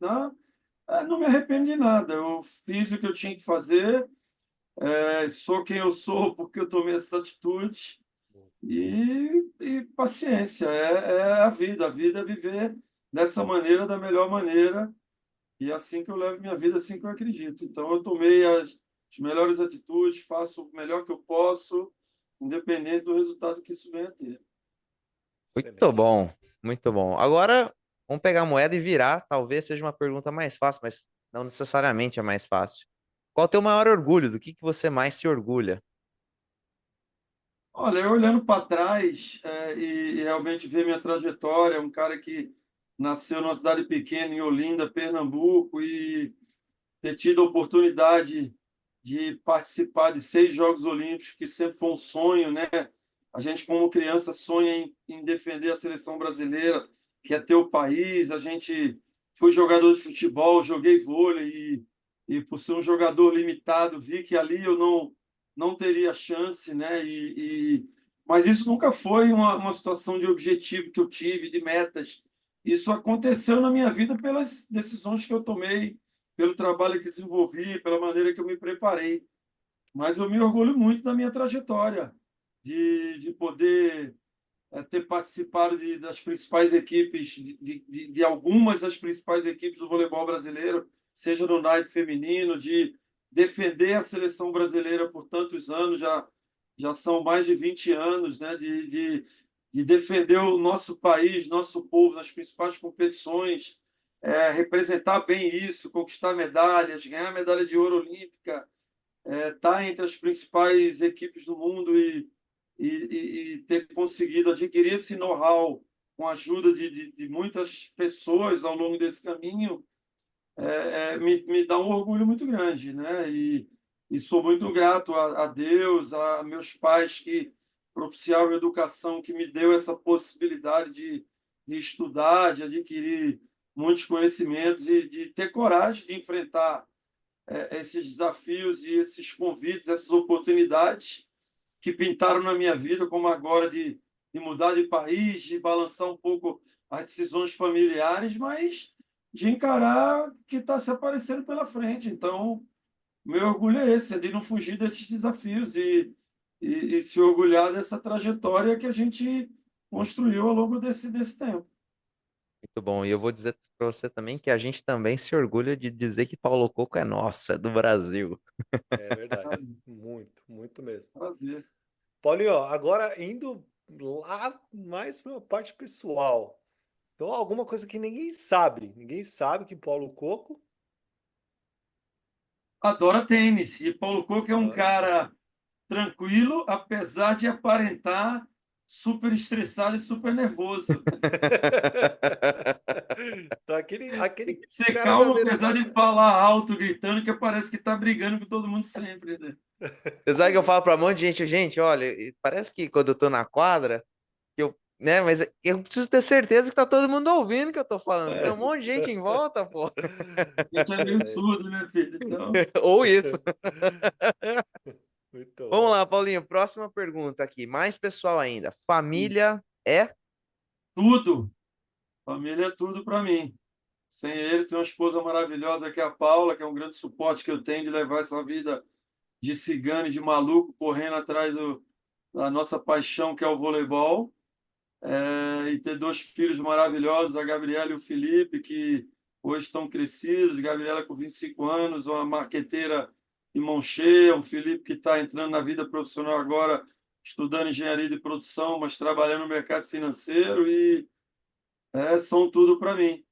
não me arrependo de nada. Eu fiz o que eu tinha que fazer, sou quem eu sou porque eu tomei essa atitude e paciência. É a vida. A vida é viver dessa maneira, da melhor maneira. E é assim que eu levo minha vida, assim que eu acredito. Então, eu tomei as melhores atitudes, faço o melhor que eu posso, independente do resultado que isso venha a ter. Muito Excelente. bom, muito bom. Agora, vamos pegar a moeda e virar. Talvez seja uma pergunta mais fácil, mas não necessariamente é mais fácil. Qual o teu maior orgulho? Do que você mais se orgulha? Olha, eu olhando para trás, e realmente ver minha trajetória, um cara que nasceu numa cidade pequena, em Olinda, Pernambuco, e ter tido a oportunidade de participar de 6 Jogos Olímpicos, que sempre foi um sonho, né? A gente, como criança, sonha em defender a seleção brasileira, que é ter o país. A gente fui jogador de futebol, joguei vôlei e por ser um jogador limitado, vi que ali eu não teria chance, né? Mas isso nunca foi uma situação de objetivo que eu tive, de metas. Isso aconteceu na minha vida pelas decisões que eu tomei, pelo trabalho que desenvolvi, pela maneira que eu me preparei. Mas eu me orgulho muito da minha trajetória, de poder ter participado das principais equipes, de algumas das principais equipes do voleibol brasileiro, seja no naipe feminino, de defender a seleção brasileira por tantos anos, já são mais de 20 anos, né? De defender o nosso país, nosso povo nas principais competições, representar bem isso, conquistar medalhas, ganhar medalha de ouro olímpica, estar entre as principais equipes do mundo e ter conseguido adquirir esse know-how com a ajuda de muitas pessoas ao longo desse caminho, me dá um orgulho muito grande, né? E sou muito grato a Deus, a meus pais que propiciaram a educação, que me deu essa possibilidade de estudar, de adquirir muitos conhecimentos e de ter coragem de enfrentar esses desafios e esses convites, essas oportunidades que pintaram na minha vida, como agora de mudar de país, de balançar um pouco as decisões familiares, mas de encarar que está se aparecendo pela frente. Então, meu orgulho é esse, é de não fugir desses desafios e se orgulhar dessa trajetória que a gente construiu ao longo desse tempo. Muito bom. E eu vou dizer para você também que a gente também se orgulha de dizer que Paulo Coco é nosso, é do Brasil. É verdade. Muito, muito mesmo. Prazer. Paulinho, ó, agora indo lá mais para uma parte pessoal. Então, alguma coisa que ninguém sabe. Ninguém sabe que Paulo Coco Adora tênis. E Paulo Coco é um adora ter. cara tranquilo, apesar de aparentar super estressado e super nervoso. Então, aquele Ser cara da calmo, beira apesar da. de falar alto, gritando, que parece que está brigando com todo mundo sempre, né? Você sabe que eu falo para um monte de gente, gente, olha, parece que quando eu tô na quadra, que eu, né, mas eu preciso ter certeza que tá todo mundo ouvindo o que eu tô falando. Tem um monte de gente em volta, pô. Isso é meio Excelente. surdo, né, filho? Então, Ou isso. Muito Vamos bom. lá, Paulinho, próxima pergunta aqui, mais pessoal ainda. Família é? tudo. Família é tudo para mim. Sem ele, tenho uma esposa maravilhosa que é a Paula, que é um grande suporte que eu tenho de levar essa vida de cigano e de maluco, correndo atrás da nossa paixão, que é o voleibol. E ter 2 filhos maravilhosos, a Gabriela e o Felipe, que hoje estão crescidos. Gabriela com 25 anos, uma marqueteira de mão cheia, o Felipe que está entrando na vida profissional agora, estudando engenharia de produção, mas trabalhando no mercado financeiro e são tudo para mim,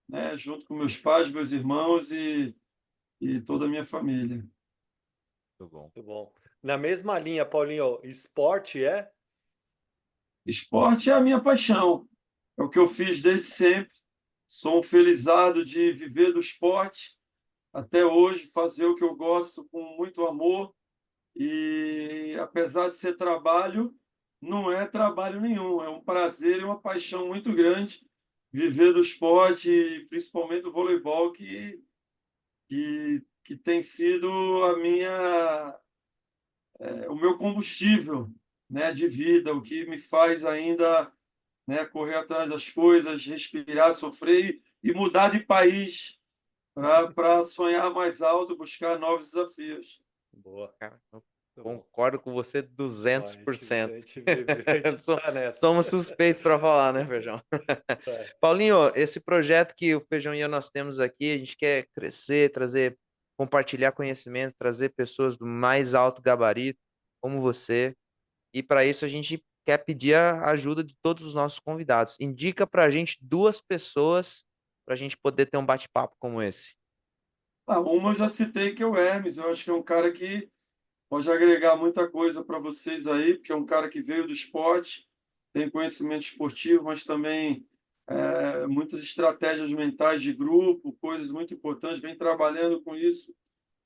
né? Junto com meus pais, meus irmãos e toda a minha família. Muito bom. Muito bom. Na mesma linha, Paulinho, esporte é? Esporte é a minha paixão, é o que eu fiz desde sempre. Sou um felizardo de viver do esporte até hoje, fazer o que eu gosto com muito amor e, apesar de ser trabalho, não é trabalho nenhum, é um prazer e uma paixão muito grande viver do esporte, e principalmente do voleibol, que tem sido o meu combustível, né, de vida, o que me faz ainda, né, correr atrás das coisas, respirar, sofrer e mudar de país para sonhar mais alto, buscar novos desafios. Boa. Cara, eu Muito bom. concordo com você Ó, a gente, a 200%. gente vive, a gente So- tá nessa. Somos suspeitos para falar, né, Feijão? É, Paulinho, esse projeto que o Feijão e eu nós temos aqui, a gente quer crescer, trazer, compartilhar conhecimento, trazer pessoas do mais alto gabarito, como você. E para isso a gente quer pedir a ajuda de todos os nossos convidados. Indica para a gente 2 pessoas para a gente poder ter um bate-papo como esse. Uma eu já citei, que é o Hermes. Eu acho que é um cara que pode agregar muita coisa para vocês aí, porque é um cara que veio do esporte, tem conhecimento esportivo, mas também muitas estratégias mentais de grupo, coisas muito importantes, vem trabalhando com isso,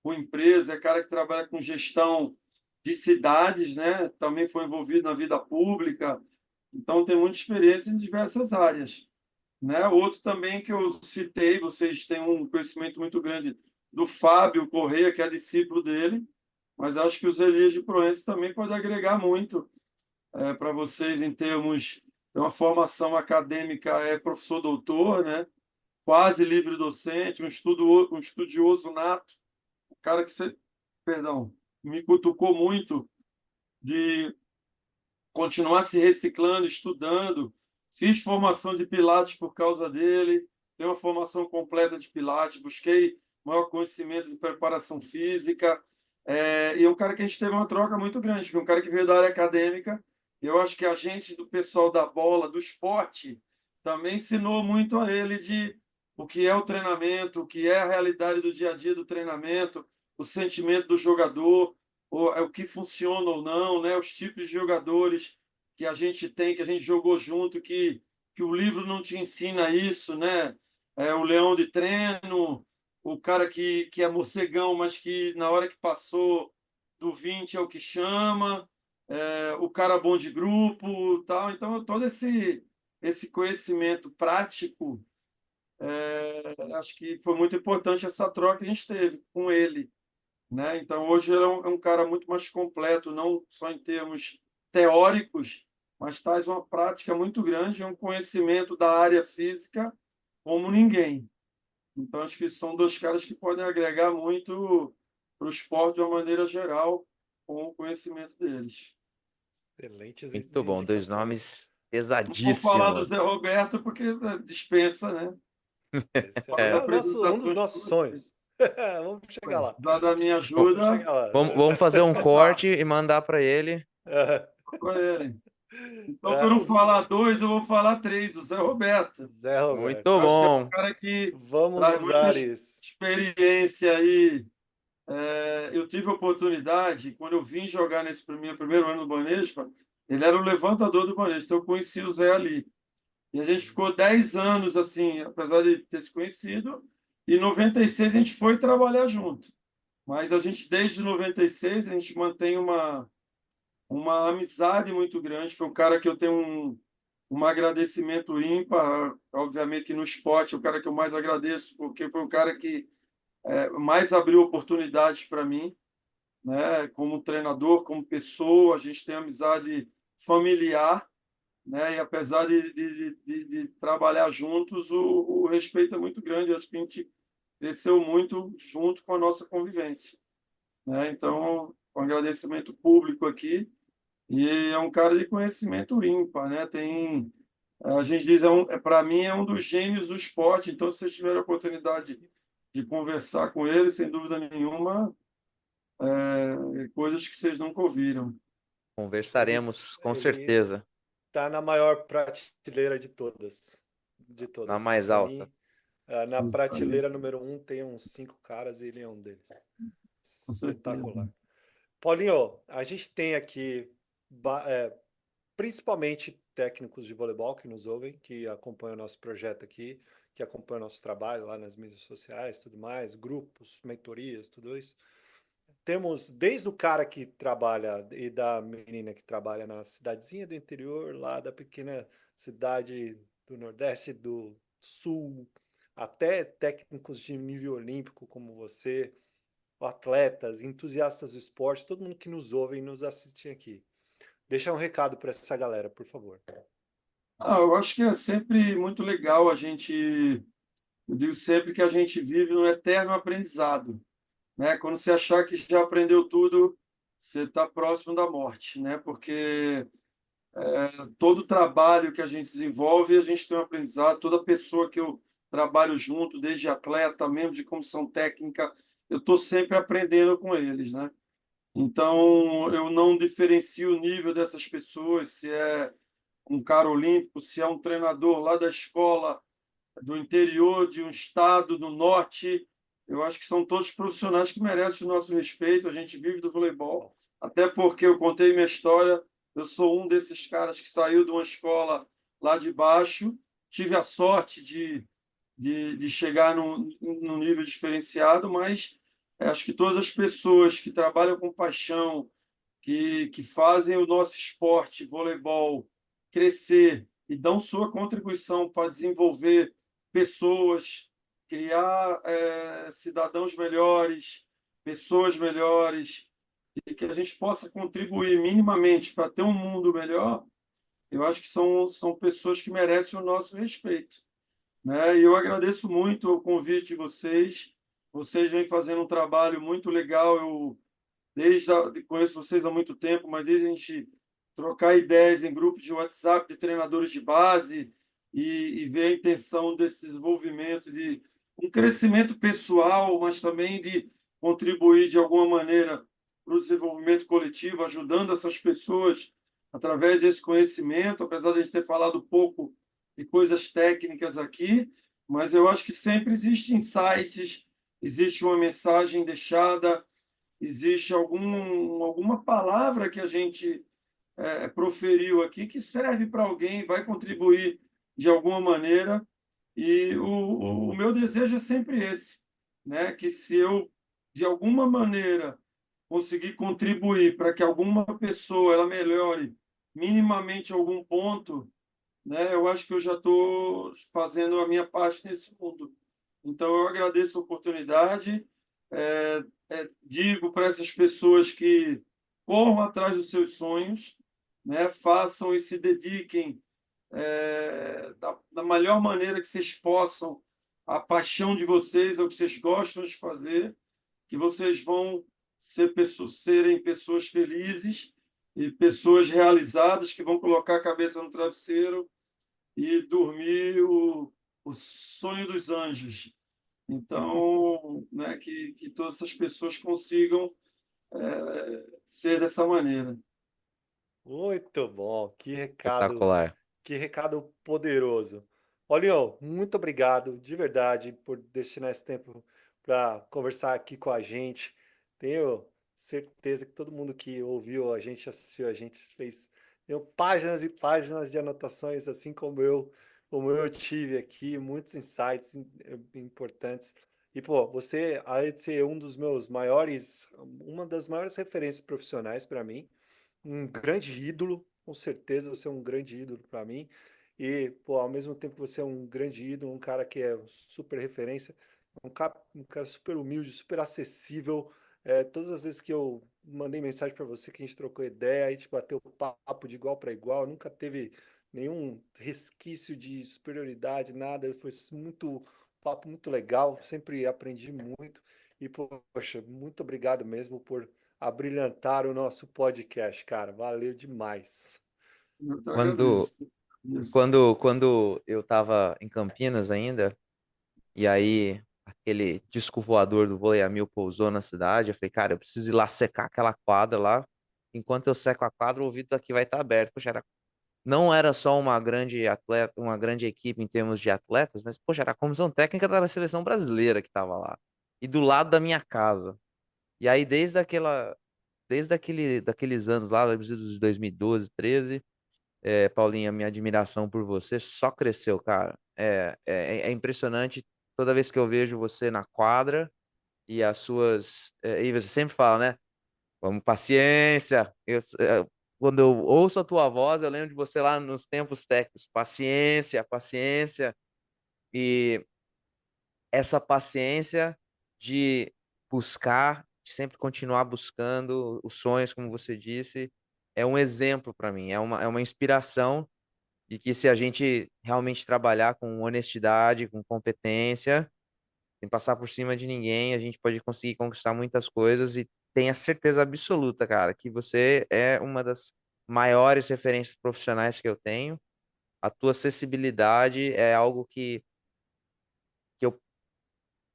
com empresa, é cara que trabalha com gestão de cidades, né? Também foi envolvido na vida pública, então tem muita experiência em diversas áreas, né? Outro também que eu citei, vocês têm um conhecimento muito grande do Fábio Correia, que é discípulo dele, mas acho que os Elias de Proença também pode agregar muito para vocês em termos de uma formação acadêmica, é professor doutor, né? Quase livre docente, um estudioso nato, um cara que você, perdão, me cutucou muito de continuar se reciclando, estudando. Fiz formação de Pilates por causa dele, tenho uma formação completa de Pilates, busquei maior conhecimento de preparação física, e é um cara que a gente teve uma troca muito grande, porque é um cara que veio da área acadêmica, e eu acho que a gente, do pessoal da bola, do esporte, também ensinou muito a ele de o que é o treinamento, o que é a realidade do dia a dia do treinamento, o sentimento do jogador, o que funciona ou não, né? Os tipos de jogadores que a gente tem, que a gente jogou junto, que o livro não te ensina isso, né? O leão de treino, o cara que é morcegão, mas que na hora que passou do 20 é o que chama, o cara bom de grupo, tal. Então, todo esse conhecimento prático, acho que foi muito importante essa troca que a gente teve com ele, né? Então, hoje ele é um cara muito mais completo, não só em termos teóricos, mas traz uma prática muito grande, um conhecimento da área física como ninguém. Então, acho que são dois caras que podem agregar muito para o esporte de uma maneira geral, com o conhecimento deles. Excelentes Muito bom, dois indicações. nomes Não vou falar do Zé pesadíssimos. Roberto, porque dispensa, né? Esse Os é um dos apresentadores, nossos sonhos. Vamos chegar lá. dada a minha Bom, Vamos ajuda, chegar lá. vamos fazer um corte e mandar para ele. para ele. Então, para É, eu não falar dois, eu vou falar três, o Zé Roberto. Zé Roberto. Muito Eu acho que é um bom. cara que Vamos traz muita usar isso. experiência aí. Eu tive a oportunidade, quando eu vim jogar nesse meu primeiro ano no Banespa, ele era o levantador do Banespa, então eu conheci o Zé ali. E a gente ficou 10 anos, assim, apesar de ter se conhecido, e em 96 a gente foi trabalhar junto. Mas a gente, desde 96, a gente mantém uma amizade muito grande. Foi um cara que eu tenho um agradecimento ímpar, obviamente que no esporte é o cara que eu mais agradeço, porque foi o cara que mais abriu oportunidades para mim, né? Como treinador, como pessoa, a gente tem amizade familiar, né? E apesar de trabalhar juntos, o respeito é muito grande. Acho que a gente cresceu muito junto com a nossa convivência, né? Então, um agradecimento público aqui. E é um cara de conhecimento ímpar, né? A gente diz, para mim, é um dos gênios do esporte. Então, se vocês tiverem a oportunidade de conversar com ele, sem dúvida nenhuma, coisas que vocês nunca ouviram. Ele, Conversaremos com ele certeza. tá na maior prateleira de todas. De Na todas. mais Para alta. mim, na Isso aí, prateleira número um tem uns 5 caras e ele é um deles. com certeza. Espetacular. Paulinho, a gente tem aqui principalmente técnicos de voleibol que nos ouvem, que acompanham o nosso projeto aqui, que acompanham o nosso trabalho lá nas mídias sociais, tudo mais, grupos, mentorias, tudo isso. Temos desde o cara que trabalha e da menina que trabalha na cidadezinha do interior, lá da pequena cidade do Nordeste, do Sul, até técnicos de nível olímpico como você, atletas, entusiastas do esporte, todo mundo que nos ouve e nos assiste aqui. Deixa um recado para essa galera, por favor. Eu acho que é sempre muito legal eu digo sempre que a gente vive um eterno aprendizado, né? Quando você achar que já aprendeu tudo, você está próximo da morte, né? Porque todo trabalho que a gente desenvolve, a gente tem um aprendizado. Toda pessoa que eu trabalho junto, desde atleta, membro de comissão técnica, eu estou sempre aprendendo com eles, né? Então, eu não diferencio o nível dessas pessoas, se é um cara olímpico, se é um treinador lá da escola do interior de um estado do norte. eu acho que são todos profissionais que merecem o nosso respeito. A gente vive do voleibol, até porque eu contei minha história. Eu sou um desses caras que saiu de uma escola lá de baixo, tive a sorte de chegar num nível diferenciado, mas acho que todas as pessoas que trabalham com paixão, que fazem o nosso esporte, voleibol, crescer e dão sua contribuição para desenvolver pessoas, criar cidadãos melhores, pessoas melhores, e que a gente possa contribuir minimamente para ter um mundo melhor, eu acho que são pessoas que merecem o nosso respeito, né? E eu agradeço muito o convite de vocês. Vocês vêm fazendo um trabalho muito legal. Conheço vocês há muito tempo, mas desde a gente trocar ideias em grupos de WhatsApp de treinadores de base e ver a intenção desse desenvolvimento de um crescimento pessoal, mas também de contribuir de alguma maneira para o desenvolvimento coletivo, ajudando essas pessoas através desse conhecimento, apesar de a gente ter falado pouco de coisas técnicas aqui, mas eu acho que sempre existem insights, existe uma mensagem deixada, existe alguma palavra que a gente proferiu aqui que serve para alguém, vai contribuir de alguma maneira. E o meu desejo é sempre esse, né? Que se eu, de alguma maneira, conseguir contribuir para que alguma pessoa ela melhore minimamente algum ponto, né? Eu acho que eu já estou fazendo a minha parte nesse mundo. Então, eu agradeço a oportunidade, digo para essas pessoas que corram atrás dos seus sonhos, né? Façam e se dediquem da melhor maneira que vocês possam, a paixão de vocês, é o que vocês gostam de fazer, que vocês vão serem pessoas felizes e pessoas realizadas que vão colocar a cabeça no travesseiro e dormir o sonho dos anjos. Então, né, que todas essas pessoas consigam ser dessa maneira. Muito bom, Espetacular. que recado poderoso. Olha, muito obrigado de verdade por destinar esse tempo para conversar aqui com a gente. Tenho certeza que todo mundo que ouviu a gente, assistiu a gente, deu páginas e páginas de anotações, assim como eu tive aqui, muitos insights importantes. E, pô, você, além de ser um dos meus maiores, uma das maiores referências profissionais para mim, um grande ídolo, com certeza você é um grande ídolo para mim. E, pô, ao mesmo tempo que você é um grande ídolo, um cara que é super referência, um cara super humilde, super acessível. Todas as vezes que eu mandei mensagem para você, que a gente trocou ideia, a gente bateu papo de igual para igual, nunca teve nenhum resquício de superioridade, nada. Foi muito papo muito legal, sempre aprendi muito. E, poxa, muito obrigado mesmo por abrilhantar o nosso podcast, cara. Valeu demais. Eu te Quando, agradeço. Isso. quando eu tava em Campinas ainda, e aí aquele disco voador do Vôlei a Mil pousou na cidade, eu falei, cara, eu preciso ir lá secar aquela quadra lá. Enquanto eu seco a quadra, o ouvido daqui vai estar aberto. Poxa, não era só uma grande atleta, uma grande equipe em termos de atletas, mas, poxa, era a comissão técnica da seleção brasileira que estava lá. E do lado da minha casa. E aí, daqueles anos lá, de 2012, 13, Paulinha, minha admiração por você só cresceu, cara. É impressionante toda vez que eu vejo você na quadra e as suas. E você sempre fala, né? Vamos, paciência. Quando eu ouço a tua voz, eu lembro de você lá nos tempos técnicos. Paciência, paciência. E essa paciência de buscar, de sempre continuar buscando os sonhos, como você disse, é um exemplo para mim, é uma inspiração de que se a gente realmente trabalhar com honestidade, com competência, sem passar por cima de ninguém, a gente pode conseguir conquistar muitas coisas e tenha certeza absoluta, cara, que você é uma das maiores referências profissionais que eu tenho. A tua acessibilidade é algo que eu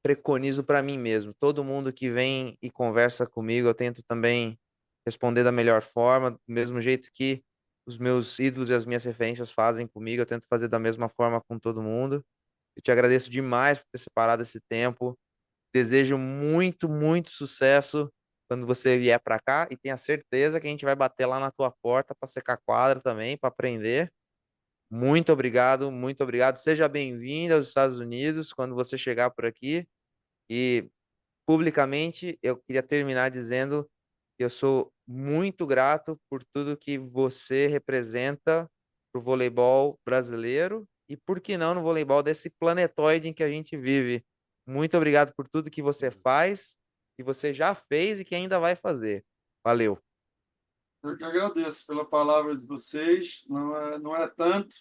preconizo para mim mesmo. Todo mundo que vem e conversa comigo, eu tento também responder da melhor forma, do mesmo jeito que os meus ídolos e as minhas referências fazem comigo, eu tento fazer da mesma forma com todo mundo. Eu te agradeço demais por ter separado esse tempo, Desejo muito, muito sucesso quando você vier para cá e tenha certeza que a gente vai bater lá na tua porta para secar quadra também, para aprender. Muito obrigado, muito obrigado. Seja bem-vindo aos Estados Unidos quando você chegar por aqui. E publicamente eu queria terminar dizendo que eu sou muito grato por tudo que você representa para o voleibol brasileiro e, por que não, no voleibol desse planetoide em que a gente vive. Muito obrigado por tudo que você faz, que você já fez e que ainda vai fazer. Valeu. Eu que agradeço pela palavra de vocês. Não é tanto,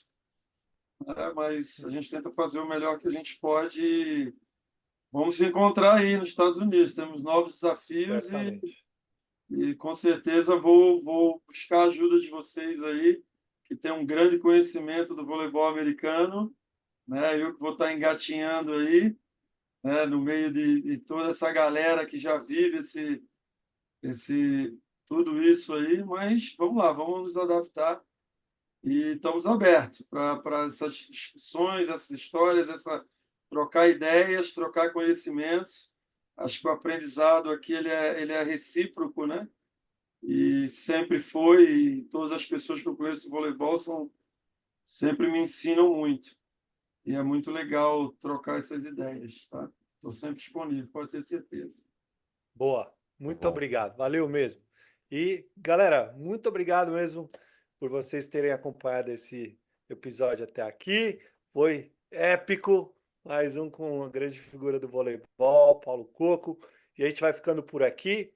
né, mas a gente tenta fazer o melhor que a gente pode. E vamos se encontrar aí nos Estados Unidos. Temos novos desafios Certamente. e com certeza vou buscar a ajuda de vocês aí, que tem um grande conhecimento do voleibol americano, né? Eu que vou estar engatinhando aí, né, no meio de toda essa galera que já vive esse tudo isso aí, mas vamos lá, vamos nos adaptar e estamos abertos para essas discussões, essas histórias, trocar ideias, trocar conhecimentos. Acho que o aprendizado aqui ele é recíproco, né? E sempre foi, e todas as pessoas que eu conheço do voleibol sempre me ensinam muito. E é muito legal trocar essas ideias, tá? Estou sempre disponível, pode ter certeza. Boa. Tá Muito bom. obrigado. Valeu mesmo. E, galera, muito obrigado mesmo por vocês terem acompanhado esse episódio até aqui. Foi épico. Mais um com uma grande figura do voleibol, Paulo Coco. E a gente vai ficando por aqui.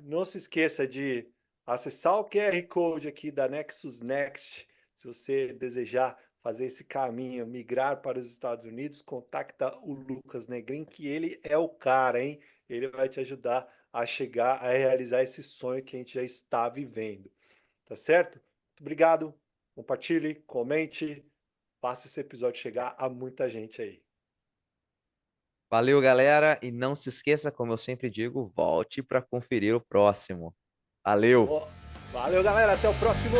Não se esqueça de acessar o QR Code aqui da Nexus Next. Se você desejar fazer esse caminho, migrar para os Estados Unidos, contacta o Lucas Negrin, que ele é o cara, hein? Ele vai te ajudar a chegar a realizar esse sonho que a gente já está vivendo. Tá certo? Muito obrigado. Compartilhe, comente, faça esse episódio chegar a muita gente aí. Valeu, galera. E não se esqueça, como eu sempre digo, volte para conferir o próximo. Valeu! Valeu, galera. Até o próximo.